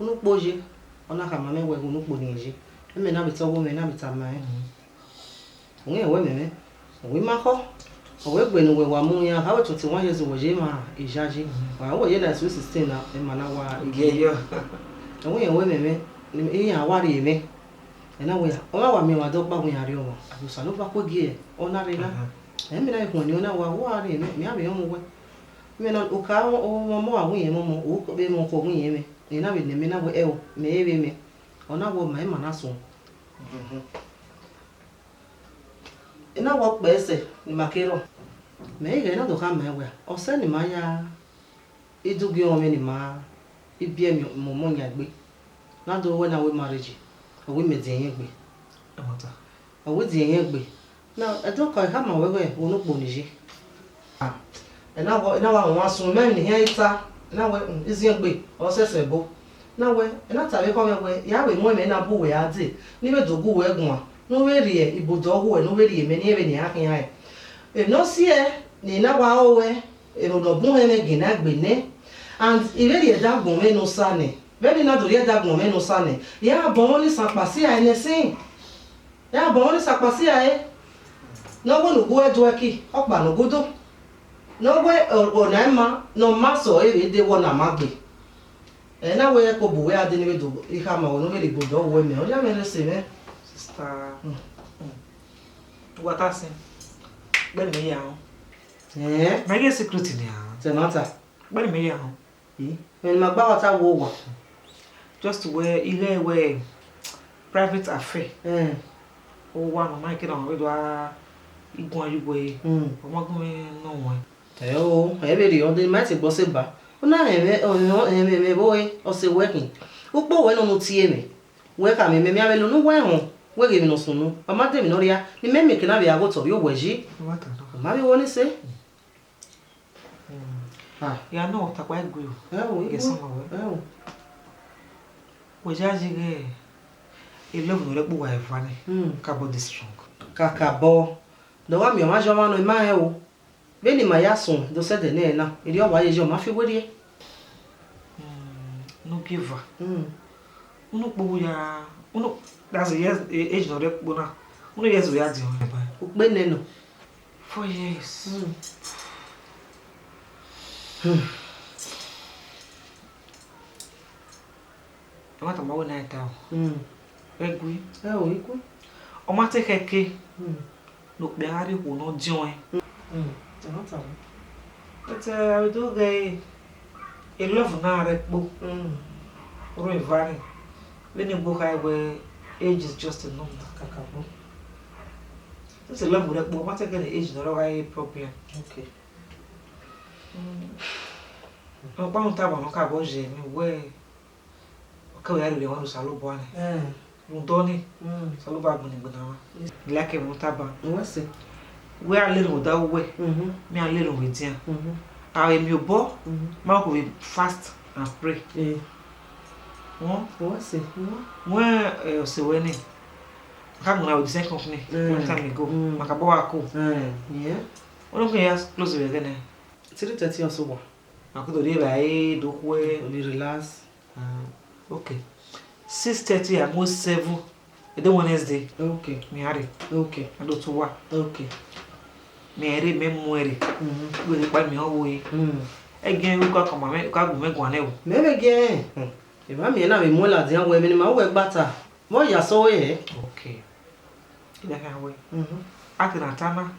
Speaker 9: Unu poje. Ona ka ma me we unu po ni je. Me na bi to wo me na bi ta ma e. Ogun e we me. We ma ko. O we gbe ni we wa mu ya. Ka we 21 years wo je ma e jaje. Wa wo ye na 16 na e ma na wa
Speaker 5: ge yo.
Speaker 9: Ogun e we me. Ni e yan wa ri me.
Speaker 5: ena we ola wa mi wa do pa we ari o abu sa lo pa ko gi e ona re na e mi na ko ni ona wa wa re mi abi o mo we mi na o ka o mo wa we mo o ko be mo ko we me ni na we ne mi na we e o me e me ona wo ma e ma na so ena wo pe se ni makero me e na do ka ma we o se ni ma ya idugi o me ni ma ibi e mo mo nya gbe na do we na we marriage we me di yen gbe amata we di yen gbe na e do ka ma we we wo no po ni je ena wa won asun me ni hen ita na we izi yen gbe o sese bo na we ena ta we ko we ya we mo me na bu we ade ni be dogu we gun a no we ri e ibodo ho we no we ri me ni e be ni akin ai e no si e ni na wa o we e ro do bun he me gina gbe ne and e be ri e da gun me no sa ne be na do ri e da gun me no sa ne ya bon ni san pasi ai ne sin ya bon ni san pasi ai no wo no go e do ki opa no godo no we o na ma no ma so e be de wo na ma gbe e na we ko bu we ade ni we do I ha ma wo no we ri bodo wo me o ya me le se me sister
Speaker 11: what asin ben me ya
Speaker 5: me
Speaker 11: get secret ni ya
Speaker 5: tenata
Speaker 11: ben me ya
Speaker 5: me ma gba wata wo wa
Speaker 11: just where ile we private affair o wa no ma ke na we do a igun ayugo e o mo gun me no won
Speaker 5: e be ri o de ma ti gbo se ba o na me boy o se working o po we no no tie me we ka me me ave lo no we hon we ge mi no sunu mama de mi no ria ni me ke na be ago to yo weji ma be woni se
Speaker 11: ya no ta kwa gu o ge so ma we o ja ji ge e love no le po wa e fa ni ka bo this strong
Speaker 5: kaka bo do wa mi o ma jo ma no ma e o be ni ma ya sun do se de ne na iri o wa ye jo ma fi wori
Speaker 11: no give uno po ya uno that's a years age no re po na uno years we adi o ba
Speaker 5: o pe ne no
Speaker 11: 4 years Ama ta ma we na ta egui
Speaker 5: o iku
Speaker 11: o ma te keke no pe ari wo no dion
Speaker 5: tenata
Speaker 11: but I do ge e love na re po ro e vary when you go high where age is just a number
Speaker 5: kaka bo
Speaker 11: it's a love re po ma te ge age no right problem
Speaker 5: okay
Speaker 11: o pa un ta ba no ka bo je mi we o ka ya re won sa lo bo ani un do ni sa lo ba gun ni gbona wa like e mo ta ba
Speaker 5: wo se
Speaker 11: we a le ro da we mi a le ro we dia mi o bo ma ko be fast and pray
Speaker 5: wo se
Speaker 11: when o se we ni ka mo na o design company one time ago maka bo wa ko
Speaker 5: yeah
Speaker 11: o no ko ya close we again
Speaker 5: 3:30 o so wa
Speaker 11: maka do re ba e do ko e
Speaker 5: o relax
Speaker 11: okay 6:30 almost 7 the Wednesday
Speaker 5: okay
Speaker 11: mi are
Speaker 5: okay
Speaker 11: ado to wa
Speaker 5: okay
Speaker 11: mi ere me muere we pa mi o we again we ko ka ma me ka gu me gwan e o
Speaker 5: me be ge e ma mi na me mo la dian we mi ni ma we gbata mo ya so we
Speaker 11: okay ida ka we ati na tama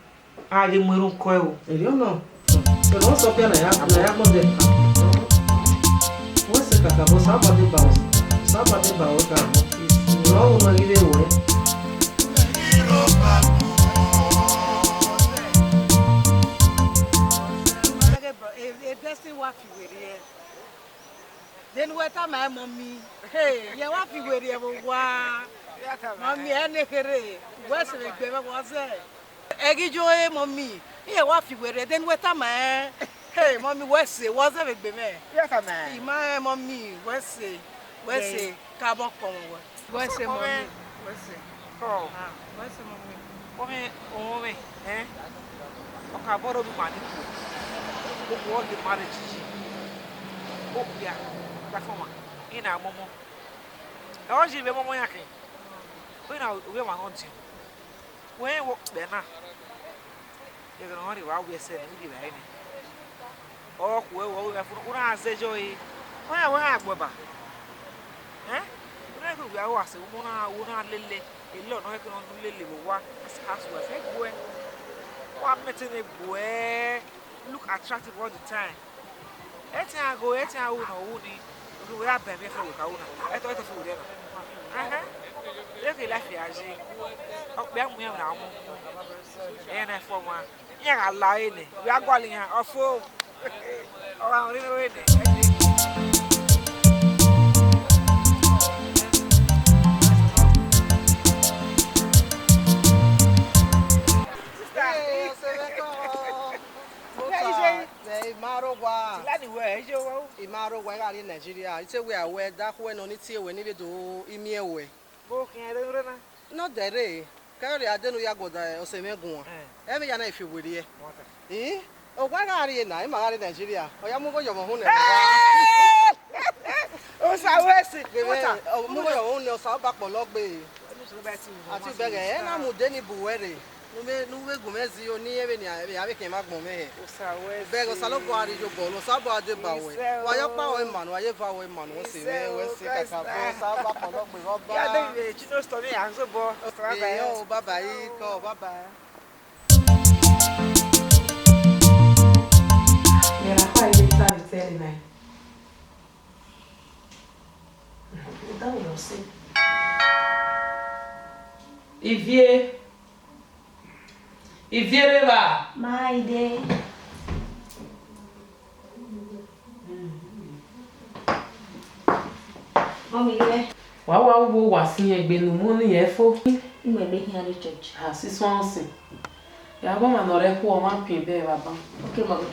Speaker 11: a je mo run ko e o
Speaker 5: e yo no pero so pe na ya mo de wo se ka bo sa ba de ba o ka no no ire we
Speaker 7: then what am I mommy hey ya wa fi were e wa mommy ene kere what's the gbe was egijo e mommy ya wa fi were then what am I hey mommy what's the gbe me yes am my mommy what's ka bo kon what's mommy what's
Speaker 11: oh what's mommy o me o ka bo ro bi ma ni ko ko the marriage o ya platform ina momo e o ji be momo yake we na we ma no tin we wo be na e go no ri wa we se ni bi ba ni o ku we wo we fu una azejo yi o ya we agbo ba we go we are was a woman lily, a lot of no lily, what as was a boy. One meeting a boy look attractive all the time. Etienne go, Etienne would we are baby for Kauna. I thought of food. Look at Laffy, up young me now. And I for one. Yeah, lying. We are going a fool around in the way.
Speaker 12: Imaro in Nigeria. It's a way where that when on it's here when you do imiewe. Not the day. Carry I don't know ya go there or say me go. Every yana if you would here. Eh? Oh, why are you now? I'm in Nigeria. Oh, I'm going your own. Oh, so I see. Oh, move your own or South Back Log Bay. I took better and I'm with Denny Buere. No way Gomez, you near any I came up from me. Beg of Salopari, you go, no Sabo de Bowie. Why your power man, why your power man was here? We'll see. I South Back Log Bay. Yeah, they know story. I'm so bored. Oh, bye bye. Go, bye bye.
Speaker 5: Era qual ele está dizendo, né? Então eu sei. Iviereva.
Speaker 7: Maide. Mami, né?
Speaker 5: Uau, vou assim, é bem no mundo e é fofo.
Speaker 7: Não é bem here no church.
Speaker 5: Ah, se são assim. Já vamos na hora com o homem pimbe, babá.
Speaker 7: Ok, mami.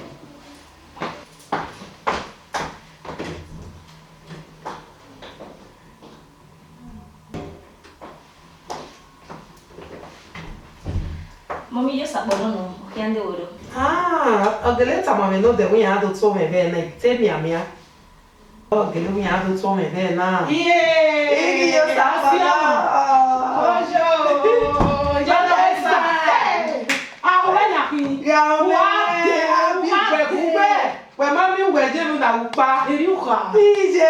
Speaker 7: Mami, já sabe não? O que ande ouro?
Speaker 5: Ah, a deleta mami não deu unha do tso me ver, né? Tem minha. Oh, deu unha do tso me ver na. E eu sabe. Ojo. Já não está. Ah, olha aqui. Já Ué, mami, ué, já não dá upa. Ele o ca. Ije,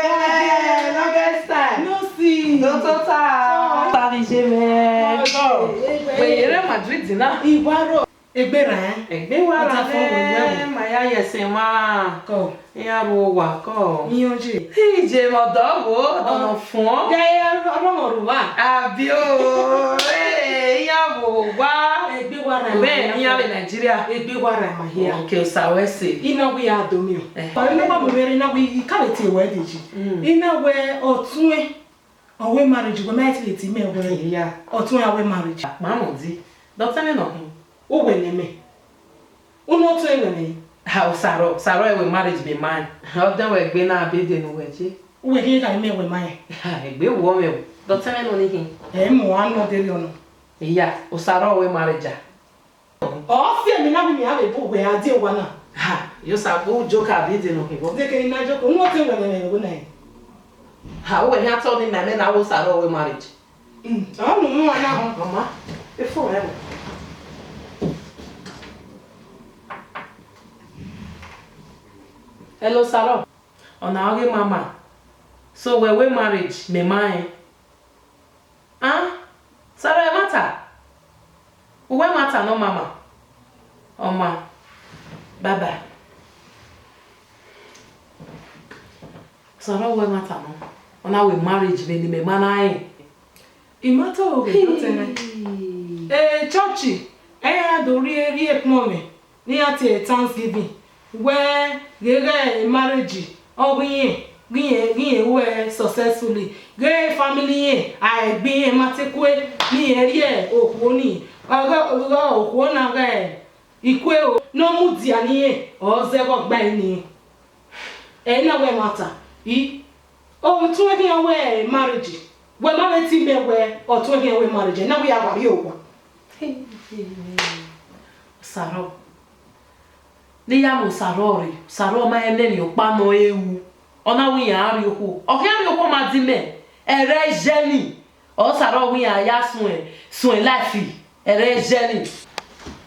Speaker 5: não gasta. Não sim. Não total. Tá ije me. Ué, era Madrid na. Iguaro. Egbera. Egbewara fe. Maya yesema. Ko. Yaro wa ko. Iyonje. Ije modowo, dono fun. Ga Ọlọ́run Abio. Yabo wa. Egbewara. Be ni ave Nigeria. Egbewara ma here. Okay, Sawese. Ina we adomi. Ori no ba mo na we kaleti we deji. Ina we otun owe marriage we might let me we ya. Otun awe marriage. Mamodi. Doctor me no. O weneme. Uno to eneme. How Saro we marriage be man. How them we gbe na be de no we je. We here ka me we man. Ha, egbe wo me. Doctor me no ni hin. Mo anu de ono. Iya, o Saro we marriage. O fi mi na bi mi ave bu we ade wa na. Ha, you sabo joke be de no hin. De ke na joke, uno to eneme we na. Ha, we here told him na me na wo Saro we marriage. Ah, no mo ana ho. Mama, before me. Hello, Saro. Onaoge mama. So we marriage, me mine. Huh? Saro, e matter? We matter no mama. Oma. Bye bye. Saro, we matter no. Ona we marriage, me mana. E matter o ge tene. Church. Do rie me. Ni ati Thanksgiving. Where the marriage or we were successfully. Gay family, I be a matekwe, me a year or pony. I got one again. Equal no mudiani or zebok bani. Ain't no way matter. Oh, 20 away marriage. When my team were or 20 away marriage, and now we have a yoga. Saro. Ni ya mo Saro ma ene ni opa no ewu ona wi ya ari oku o fi ari oku ma di me ere jeni o Saro wi ya sun life ere jeni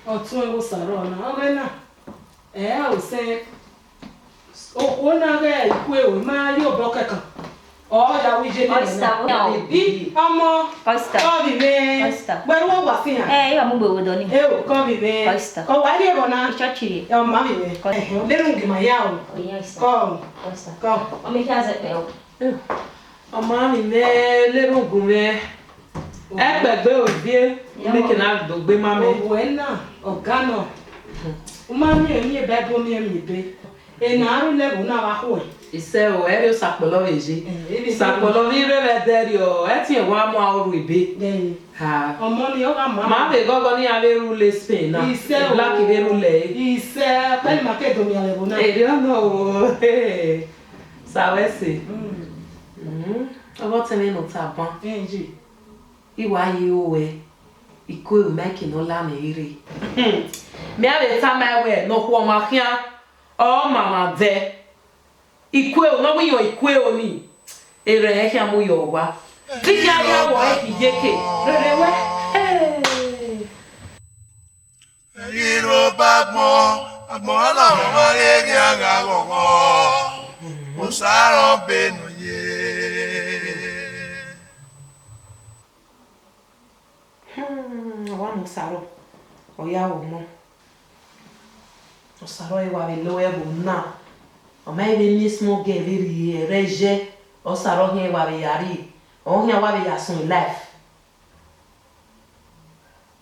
Speaker 5: o tun ewu Saro na o na o se o na ga iku e o ma ri obo kekan Oh, that we just
Speaker 9: Oyster.
Speaker 5: Amo.
Speaker 9: Oyster.
Speaker 5: Come me.
Speaker 9: Oyster.
Speaker 5: Where what was here?
Speaker 9: Eu amo beber doni.
Speaker 5: Eu, come me.
Speaker 9: Oyster.
Speaker 5: Come, why do you wanna?
Speaker 9: Chachi.
Speaker 5: Eu mami me. Let me give my yaw.
Speaker 9: Oyster.
Speaker 5: Come.
Speaker 9: Oyster.
Speaker 5: Come.
Speaker 9: O me quer dizer eu.
Speaker 5: Oh, mami me, let me go me. Ẹgbẹgbẹ òbí make na dogbe mami. Òwò náà ọ̀gá náà. Ó máa ń ní èmi ẹ̀bẹ̀ bó mi ẹ̀mí ìbẹ́. Ènà àrùn lẹ́gùn náà wá hó ẹ̀. Ìṣe o, ẹ̀rí o sàpọ̀lọ́ èjì. Sàpọ̀lọ́ ní rẹ̀rẹ̀ dẹ́rì ọ̀ ẹ̀ tí ẹ̀wọ̀n á mú àwòrán ìbẹ́. Ọmọ ni ó wà máa. Máa bè gọ́gọ́ ní abẹ́rù lè Spain náà. Ìṣe o. Black ìbẹ́rù lẹ̀. Ìṣe pẹ́lú màkẹ́ ìdomi àlẹ́bù náà. Èdè ọ̀nà o. Sàwẹ́sì. Ọwọ́ tẹ̀lé nù tàbọn. Iwa yi owe iko make no la me ire me ave ta my we no ho ma hia o mama de iko no wi yo iko oni ere e hia mu yo wa ti ya ya wo e yeke rere we
Speaker 10: Erobagbon agbon la mo re gi aga gogo o saro benu ye
Speaker 5: Wa saro oya o mo o saro e wa be lo e bo na o mai be mismo ge veri reje o saro he wa be yari o he wa be yasun life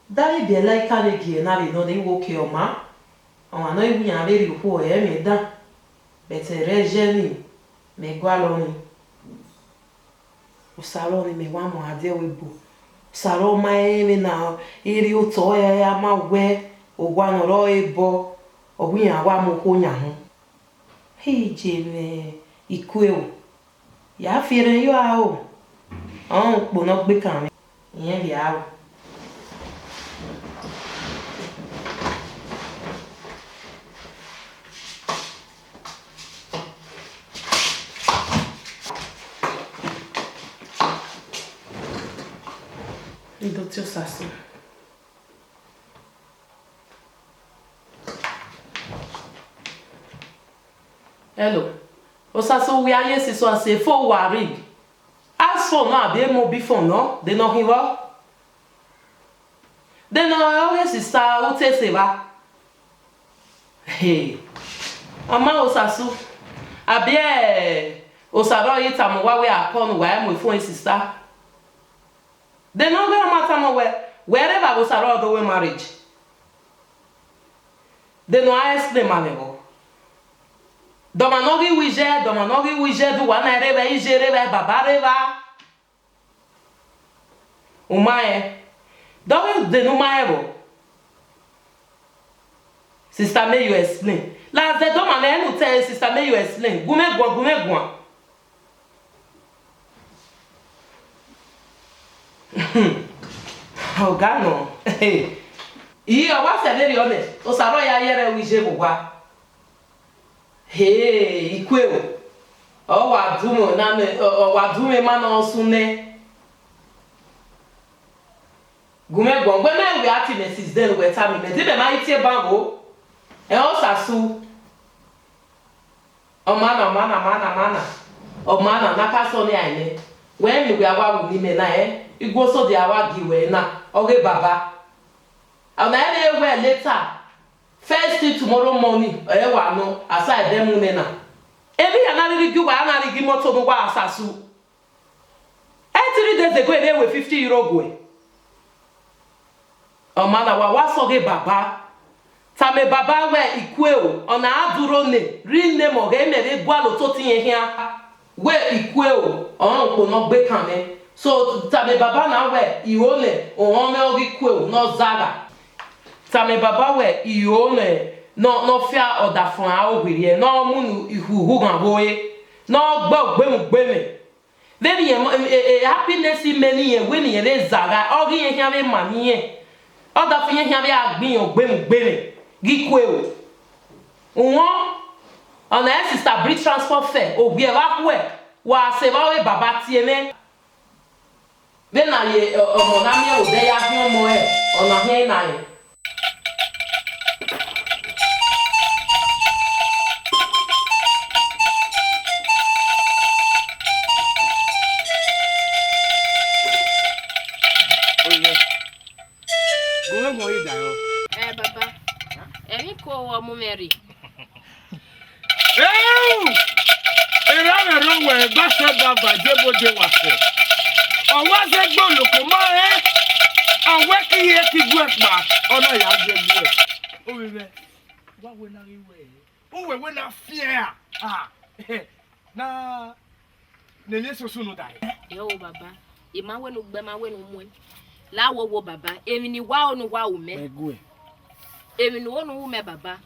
Speaker 5: dari be like ka le gi na be no dey wo ke o ma o ma no ibu yan be ri ho e me dan bete reje ni me gwa lo ni o saro ni me wa mo ade we bo Saro mai na iri uto ya ma we ogwa noro ebo ogwin awa mo ko nya ho hije me ikuewo ya fere yo a o on po no gbe kan yen bi a o Dr. Sasso. Hello. O Sasso we are yes so say for worry. As for now be mo before no, they no hiwa. They no always sister o te se ba. Hey. Ama o Sasso. Abie o saro yi tamu wa we akon wa mo phone sister. They no gonna matter no wherever was around the way marriage. They no explain manebo. Domanogi wije do wana reba ije reba baba reba. Umae. Don't they no maebo. Sister may you explain. La the domane no tell sister may you explain. Gume. Ọ̀gá no iyi owa se le ri o saro ya yere wi je bugwa ikwewo o wa dumo na me o wa dume ma na osune gume gbongbe na we ati Mrs. Den we ta mi me be ma iti bango e o sasu o mana na ka so ni aile we mi we awa wu ni me na igwo so di awa gi we na oge baba and I will later first thing tomorrow morning e wa no aside dem ne na ebi ya na ri gi wa na ri gi moto no wa asasu 3 days ago e we 50 euro go o mana wa so ge baba ta me baba we ikwe o ona aduro ne ri ne mo ge me be gwa lo to tin hia we ikwe o on ko no gbe kan me so tame baba na we ione ohome ogi kwe no zaga tame baba we ione no fia odafon a ogwire no munu ihuhu gan boye no gbeme then ye happiness many ye when ye zaga ogi ye hia be mani ye odafon ye hia be agbin ogbeme gi kwe o won ona sister bridge transport fare obi e wa kwe wa se ba we baba tie me then na ye omo na mi o de ya fun mo e ona hin na ye
Speaker 11: Go go ida yo.
Speaker 13: Baba. Emi ko wo mu Mary.
Speaker 10: Era na ro we ba se da bajebo de wa se. Owa se gbo loko mo Awe ki ye ki gwe pa. Ona ya je gwe. O we be. Wa we na ri we. O we na fear. Na nele soso no dai.
Speaker 13: Yo baba. Ima we no gbe ma we no mu. La wo baba. Emi ni wa onu wa o me.
Speaker 10: Egwe.
Speaker 13: Emi ni onu wo me baba.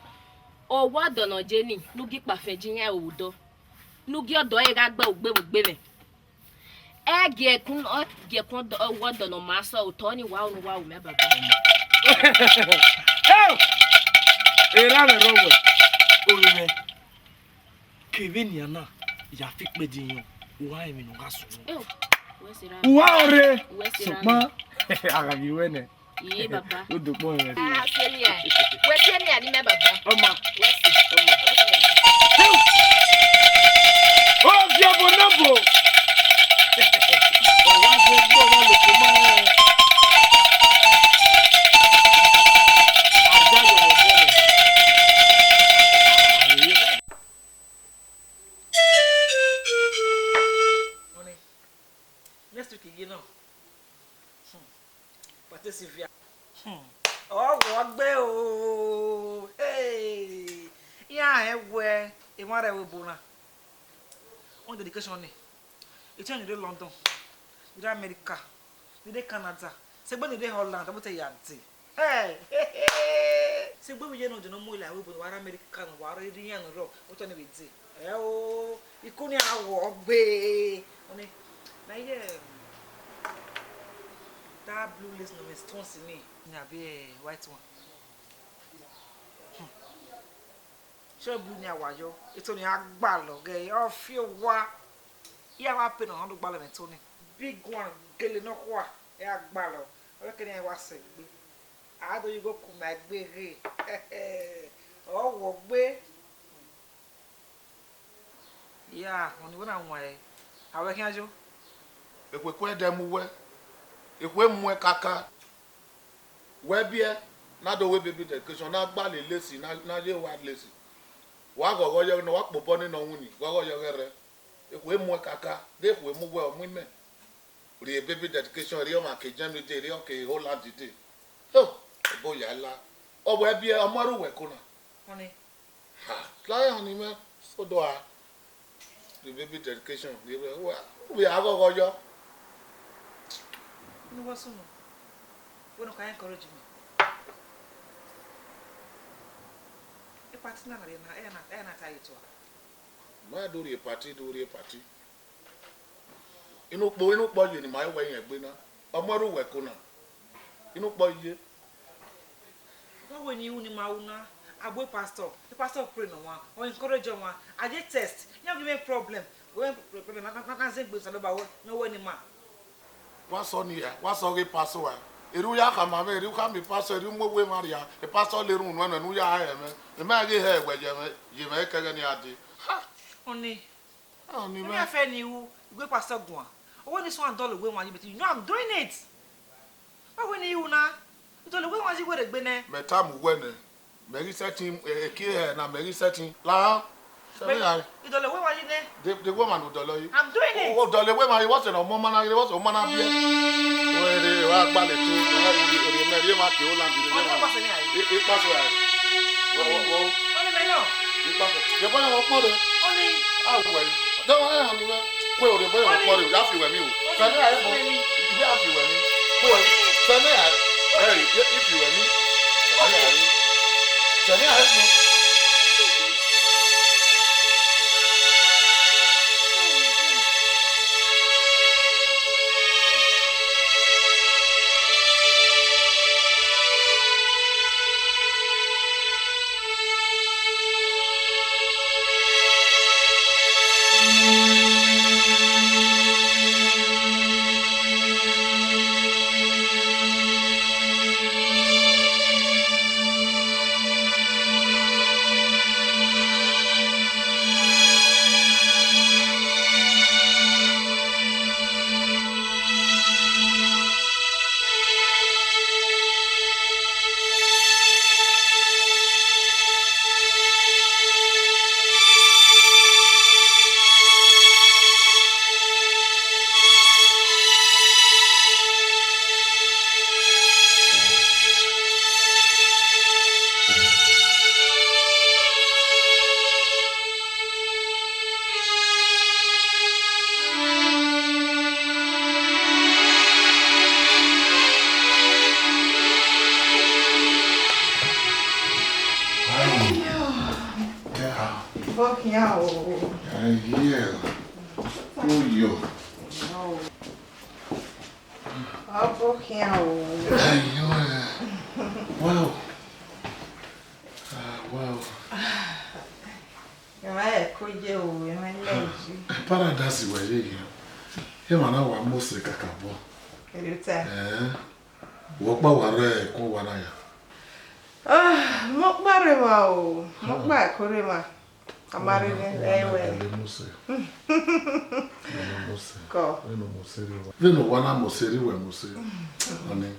Speaker 13: O wa dono je ni. Nugi pa fe jiyan owudo. Nugi odo e ga gba ogbe me. Gekun do wo dono ma so o to ni wa onu wa o me baba.
Speaker 10: Era na ro we. O we. Kevin yana ya fi pe diyan. Wa emi no ga so. Wa ore. Sukma. Ara bi we ne.
Speaker 13: Ye baba.
Speaker 10: O do pon re.
Speaker 13: Selia. We selia ni me baba.
Speaker 10: Oma.
Speaker 13: Wesi.
Speaker 10: Oh, diabo nobo. O wa se gbo wa lo ko mo.
Speaker 11: Next week again now. Participate. Oh, what be oh. Hey. Yeah, we e mara we bona. On dedication ni. E change de London. De America. De Canada. Se gbe de Holland, about yanti. Hey. Se gbe we no de no mo ila we bo wa America no wa ri yan ro. O to ni be ti. Oh, ikuni awo gbe. Oni na ye that blue lace no is tons in me. Na be white one. Show blue ni awayo. It's only agba lo ge. O fi wa. Ya wa pe no ndo gba lo me to ni. Big one gele no kwa. E agba lo. O ke ni wa se gbe. Ado you go ku ma gbe re. O wo gbe. Yeah, oni wona nwa e. Awe kin ajo.
Speaker 3: Ekwekwe dem we. Ekwe mwe kaka. We bie na do we baby education na gba le lesi na je wa lesi. Wa gogo yo no wa popo ni no wuni. Gogo yo gere. Ekwe mwe kaka. De ekwe mu we o mu me. Ri baby education ri o ma ke jam de ri o ke Holland de. Oh, bo ya la. O we bie omoru we kuna.
Speaker 11: Honey.
Speaker 3: Ha, la honey me so do a. The baby dedication. We are go yo.
Speaker 11: No was no. We no can encourage me. E party na na tie to.
Speaker 3: Ma do re party. Inu po ye ni ma we yen gbe na. Omoru we ko na. Inu po ye.
Speaker 11: What when you ni ma una abo pastor. The pastor pray no one or encourage one. I dey test. You give me problem. When problem na kan say gbe so ba no we ni ma.
Speaker 3: Wa so ni ya, wa so re pastor wa. Eru ya ka ma me, eru ka mi pastor, eru mo we Maria. E pastor le run no nu ya ha me. E ma ge he gbe je me ke ga ni ade. Ha,
Speaker 11: Oni.
Speaker 3: Oni me.
Speaker 11: Me afa ni wu, gbe pastor gun. O we this one dollar we wan but you know I'm doing it. But when you na, you dollar we wan ji we de gbe ne.
Speaker 3: Me ta mu we ne. Me ri setting e na me ri setting. La
Speaker 11: You dollar we wan ji ne.
Speaker 3: The woman who dollar you.
Speaker 11: I'm doing it.
Speaker 3: Oh, dollar we ma what's no mama na what's o mana bia. We re wa gba le to. E me ri ma ke Holland ni. E pass wa. Wo.
Speaker 11: Oni me no.
Speaker 3: E pass. Ye bo na wo po re.
Speaker 11: Oni.
Speaker 3: Ah, we. Do wa han ni me. We o re bo na po re. Ya fi we mi o. Sa ni aye mo. Ibi a fi we mi. We. Sa ni aye. Hey, if you we mi. Sa ni aye. Sa ni aye mo. Yeah. Oh, yo. Wow. Wow. Paradise were here. Him and I were mostly kakabo. Walk by ware, ko wanaya.
Speaker 5: Mokbarewa o. Mokba korema. Amari ewe. Ko.
Speaker 3: Veno wana moseri we moseri. Amen.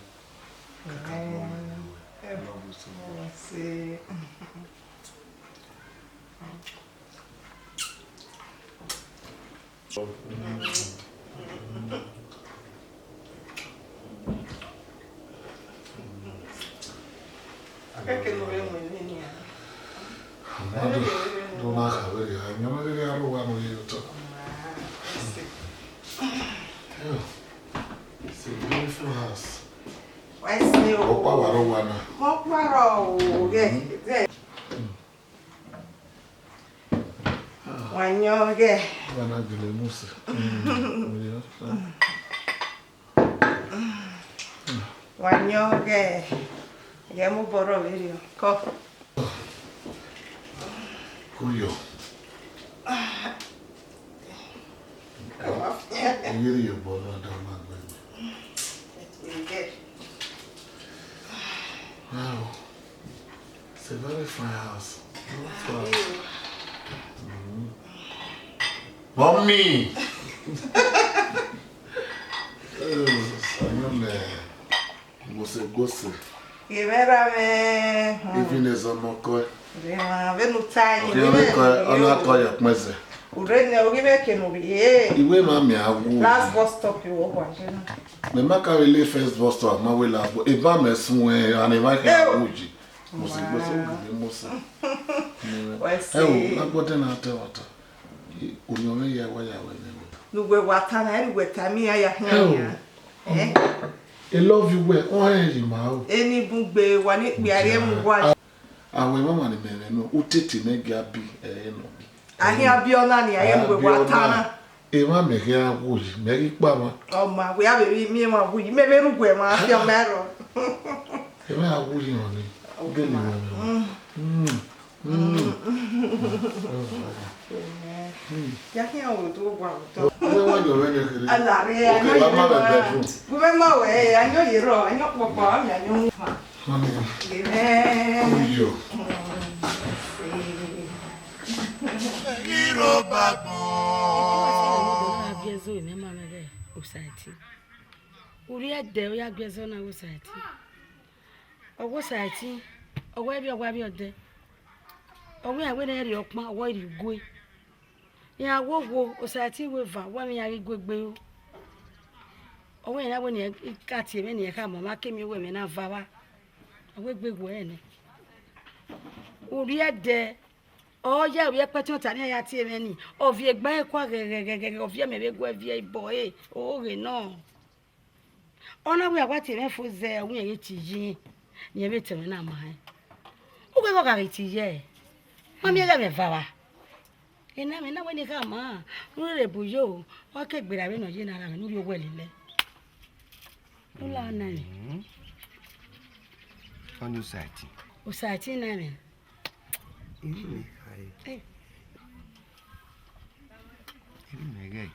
Speaker 3: It's a beautiful house.
Speaker 5: Wanyoge. Wanyoge. Gemu boro video. Ko.
Speaker 3: Kuyo. Yiri yo bolo adama baby. Wow. It's a very fine house. Mommy! Even as I'm not going.
Speaker 5: Last bus stop you walk.
Speaker 3: The Maka really first bus stop, my way last, but if I'm a swing and if I can Uji, must oh, I'm going to tell what. Unyome why I went.
Speaker 5: No, we're watana and we're Tamia.
Speaker 3: I love you well. Why are you, Mao?
Speaker 5: Any book be one it be a young one.
Speaker 3: I will mamma no utete make gabi no.
Speaker 5: I hear Bionani, I am with Watana.
Speaker 3: A mamma here would make it bama.
Speaker 5: Oh, my, we have a me, we may be where my young marrow.
Speaker 3: Am I wooing on it?
Speaker 5: Jackie, I will do one. I know you're wrong. I know what bomb, I know. Ya wo osati we va wa mi ari gbegbe o owo yen lawo ni ka ti me ni ka mama ke mi we mi na va wa owo gbegbo e ni ori ede o ya we pe ti o ta ni ya ti me ni o fi egba e kwa gege o fi me be go fi ibo e o re no ona we agwa ti me fo ze o yen ti yin ni e be te me na ma he o gbe ko ka ti ye mami e me va wa ena me na we ni ka ma nure buyo wa ke gbera we no je na ra me nuri owo elele ula na ni
Speaker 14: on your site
Speaker 5: o site na me
Speaker 14: ini hai ini mege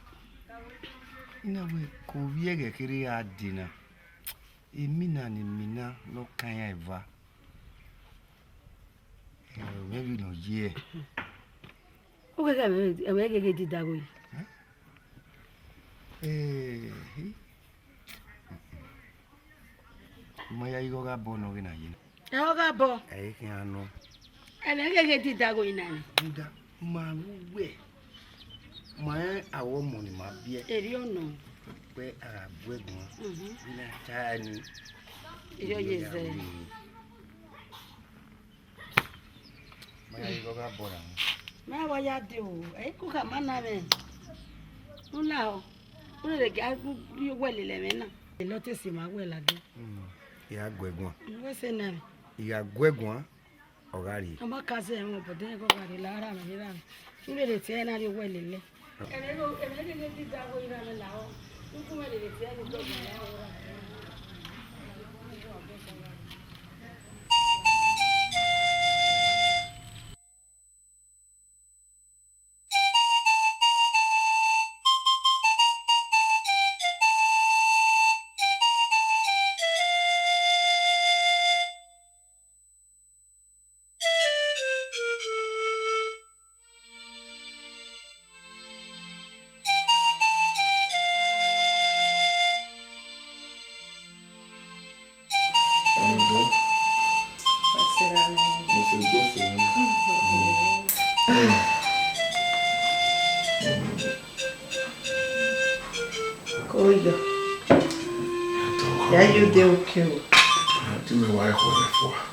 Speaker 14: ina we ko wiege kiri adina emina ni mina no kan ya eva maybe no ye
Speaker 5: o ga me gege di dago yi
Speaker 14: Maya igo ga bono gina yin.
Speaker 5: E o ga bo.
Speaker 14: E ki anu.
Speaker 5: E me gege di dago yi na ni.
Speaker 14: Nda ma we. Ma awo mo ni ma bie.
Speaker 5: Eri ono.
Speaker 14: Pe abuegun. Ina ta ni.
Speaker 5: Iyo yeze.
Speaker 14: Maya igo ga bono.
Speaker 5: Ma wa ya de o. E ku ka mana me. Ula o. Ule le ga yo wele le me na. E lo te si ma we la do.
Speaker 14: Ya gwegun.
Speaker 5: Wo se na.
Speaker 14: Ya gwegun. Ogari.
Speaker 7: Amba kaze mo bode ko gari la ara me ira. Ire de ti na ri wele le. Ene de ti da go ira la o. Ku me de ti ani go na o.
Speaker 4: Oiga. E aí, deu o que eu?
Speaker 3: Tu me vai correr fora.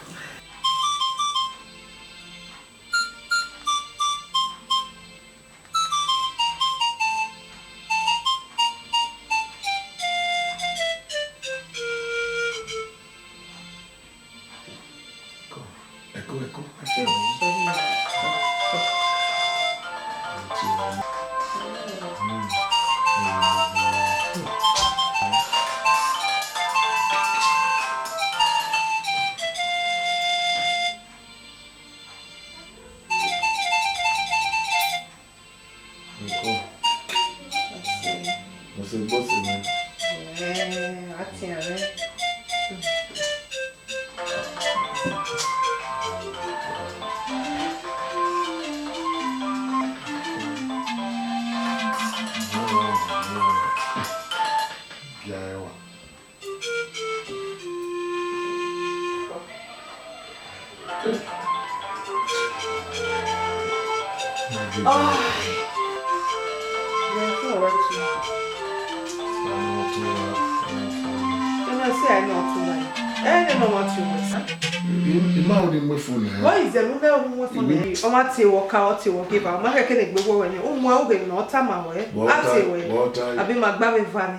Speaker 4: Omati woka oti wogiva omaka kene gbegbo wene umu oge na ota ma we ati we abi magba we vani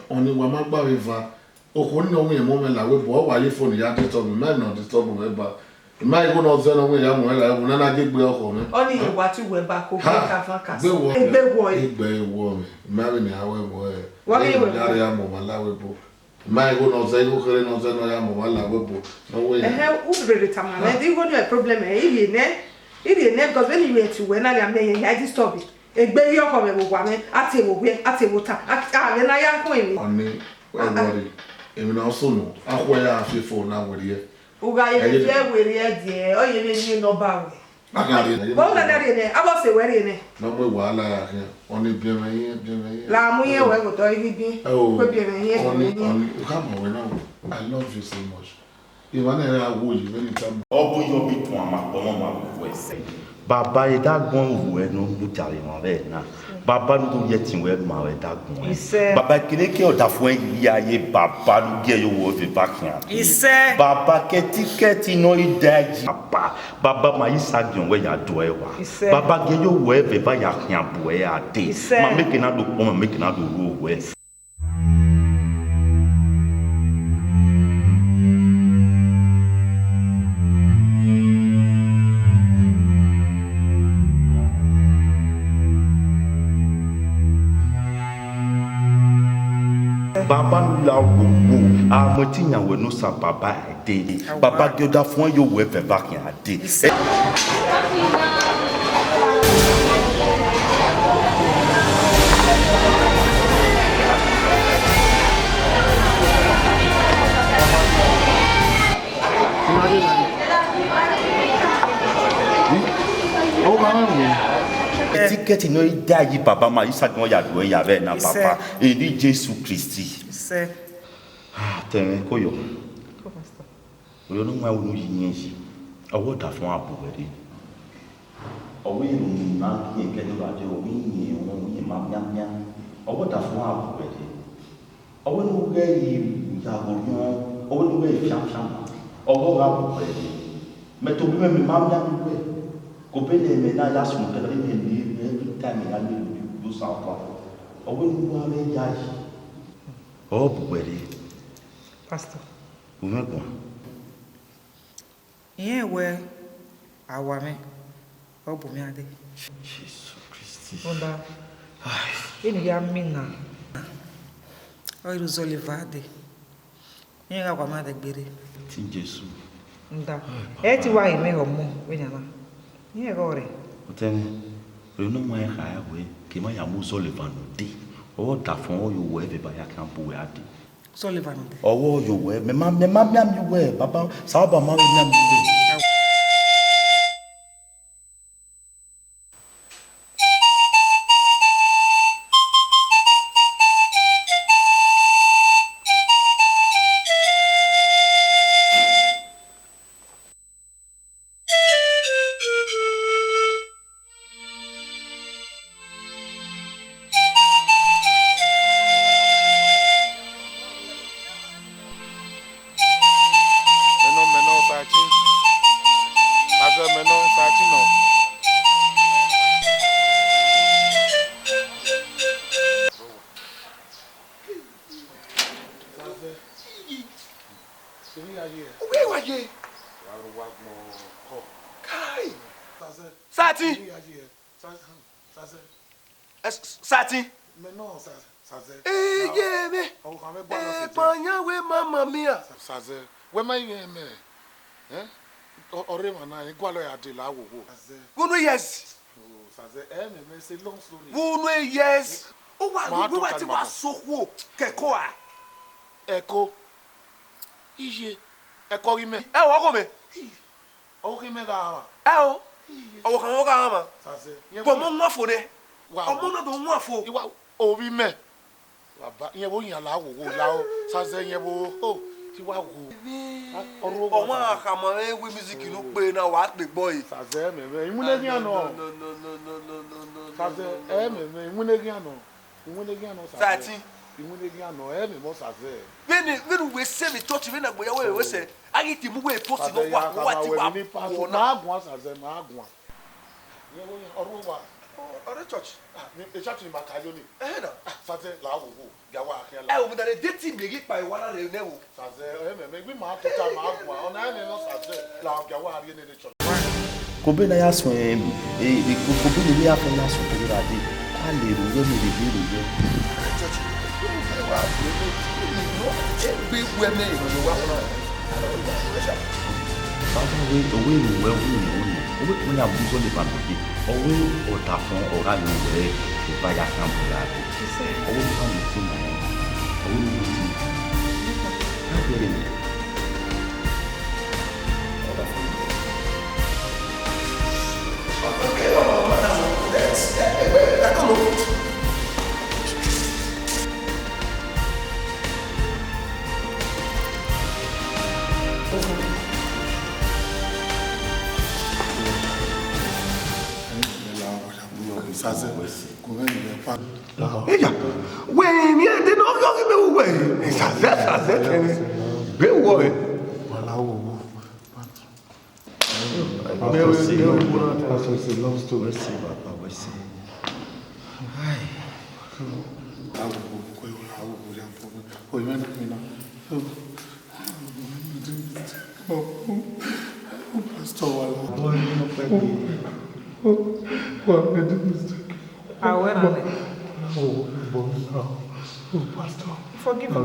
Speaker 3: oni wa magba we va okun no we mo me la we bo wa ye phone ya disturb me no disturb me ba ma igo no ze no we ya mo la we na gbe oko me
Speaker 4: oni iwa ti we ba ko ka fan ka egbe
Speaker 3: wo me ma we ni awe bo e
Speaker 4: wa we
Speaker 3: ya mo ma la we bo ma igo no ze go kere no ze no ya mo ma la we bo no we
Speaker 4: u brere tamama di go no problem e ile ne because when you went to when I am here I disturb it egbe yo ko me wo wa me ati wo ta a na ya ko emi
Speaker 3: oni we worry emi na so no akwa ya afefo na wori e
Speaker 4: uga ye je weri e die o ye ni no ba we
Speaker 3: agari
Speaker 4: bo na dari ne abo se weri ne
Speaker 3: no mo wa la ya oni bi me
Speaker 4: la mu ye we go to ibi bi ko bi me ye
Speaker 3: oni come on now I love you so much even na wo you very time
Speaker 8: obo yo bi tun ama ko mo ma wo ese baba e da gbon wo e no mu jare mo be na baba nu ye tin we ma we da gbon baba kile ke o da fun yi aye baba nu ge yo wo fe back here baba ke ticket no idaji baba ma isa gyon we ya do e wa baba ge yo wo e fe ba ya kan bo e ade ma make na do po ma make na do wo we baba la gbogbo amotinya we no sa baba ade baba gyoda fun yo we fe back yan ade ticket no dayi baba ma isa gan ya do ya be na papa e ni Jesus Christi ten koyo oyo no ma wonu yin yi owo da fun abo we owo yin na ki ke do ba je owo yin won yin ma nya owo da fun abo we owo no ge yi ya go yan owo no ge fiam owo ga abo we me to bi me ma nya we ko be le me na ya sun ke le ni time ya ni do something owo ni wa me ya yi o bu we
Speaker 4: pastor
Speaker 8: umegbon
Speaker 11: Yeah, where our me. Oh, Bumiade.
Speaker 8: Jesus Christ.
Speaker 11: Onda. Ini ya mina. Oh, ilu zolivade. Yeah, our mother gbere.
Speaker 8: Tin Jesus.
Speaker 11: Nda. Eti wa ime homo, wenyana. Yeah, gore.
Speaker 8: Otene. We no mai haya we. Kema ya mu Sullivan de. O da fon o yo we be ba ya kan bu we ade.
Speaker 11: Sullivan de.
Speaker 8: O yo we. Me ma mi we. Baba, sa ba ma we mi de.
Speaker 2: Sati. Yeah, me. Panya we mamma mia.
Speaker 3: Saze. Where my name? Eh? Ore mana igwalo ya de la wo.
Speaker 2: Wunu yes.
Speaker 3: Saze me say long story.
Speaker 2: Wunu yes. O wa we wa ti wa sowo keko a.
Speaker 3: Eko. Ije. Eko ri me.
Speaker 2: E wo ko me.
Speaker 3: O ri me ga ma.
Speaker 2: E o. O kan wo ga ma.
Speaker 3: Saze.
Speaker 2: Bo mo nwafo ne. Ọmọ náà do nwafo.
Speaker 3: Iwa orí me. Baba yẹn wo yan la wo la o. Saze yẹn wo o ti wa wo.
Speaker 2: Ọmọ akama e we music no pe na wa pe boy.
Speaker 3: Saze me imune gi ano. No. Saze me imune gi ano. Imune gi ano saze.
Speaker 2: Sati.
Speaker 3: Imune gi ano me mo saze.
Speaker 2: When we say the church we na gboya we say agi ti mu we post no wa ti wa.
Speaker 3: Na agwa saze ma agwa. Yẹn wo yan ọ̀rọ̀ wa.
Speaker 2: Ọ̀rẹ́ church.
Speaker 3: E church ni makayoni.
Speaker 2: Na.
Speaker 3: Saze la wo ya wa akin
Speaker 2: la.
Speaker 3: la.
Speaker 2: O mu da date mi gi pa iwa la re ne wo.
Speaker 3: Saze me gbi ma to ta ma agwa. Ona ni no saze la ya wa ari ni church.
Speaker 8: Kobe na ya so kobe ni ya fe na so ko ra de. A le ro we mi de ro.
Speaker 2: Church. Wa we we me no wa na.
Speaker 8: Baba we we owe mo ya buzo le ba mi owe o ta fun ora ni we e ba ya kan bu la owe ni ba mi ti na owe ni ti na bere ni ora fun
Speaker 2: Okay, that's come on.
Speaker 3: Saze kuven ni pa.
Speaker 2: Eja. We mi de no yo me we. Saze be wo.
Speaker 3: Wala wo.
Speaker 8: C'est long story. C'est papa, ouais c'est. Aïe.
Speaker 11: Forgive me.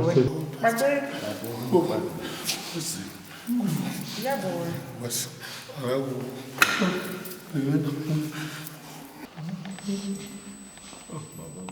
Speaker 11: Yeah, boy.
Speaker 3: What's
Speaker 8: Baba,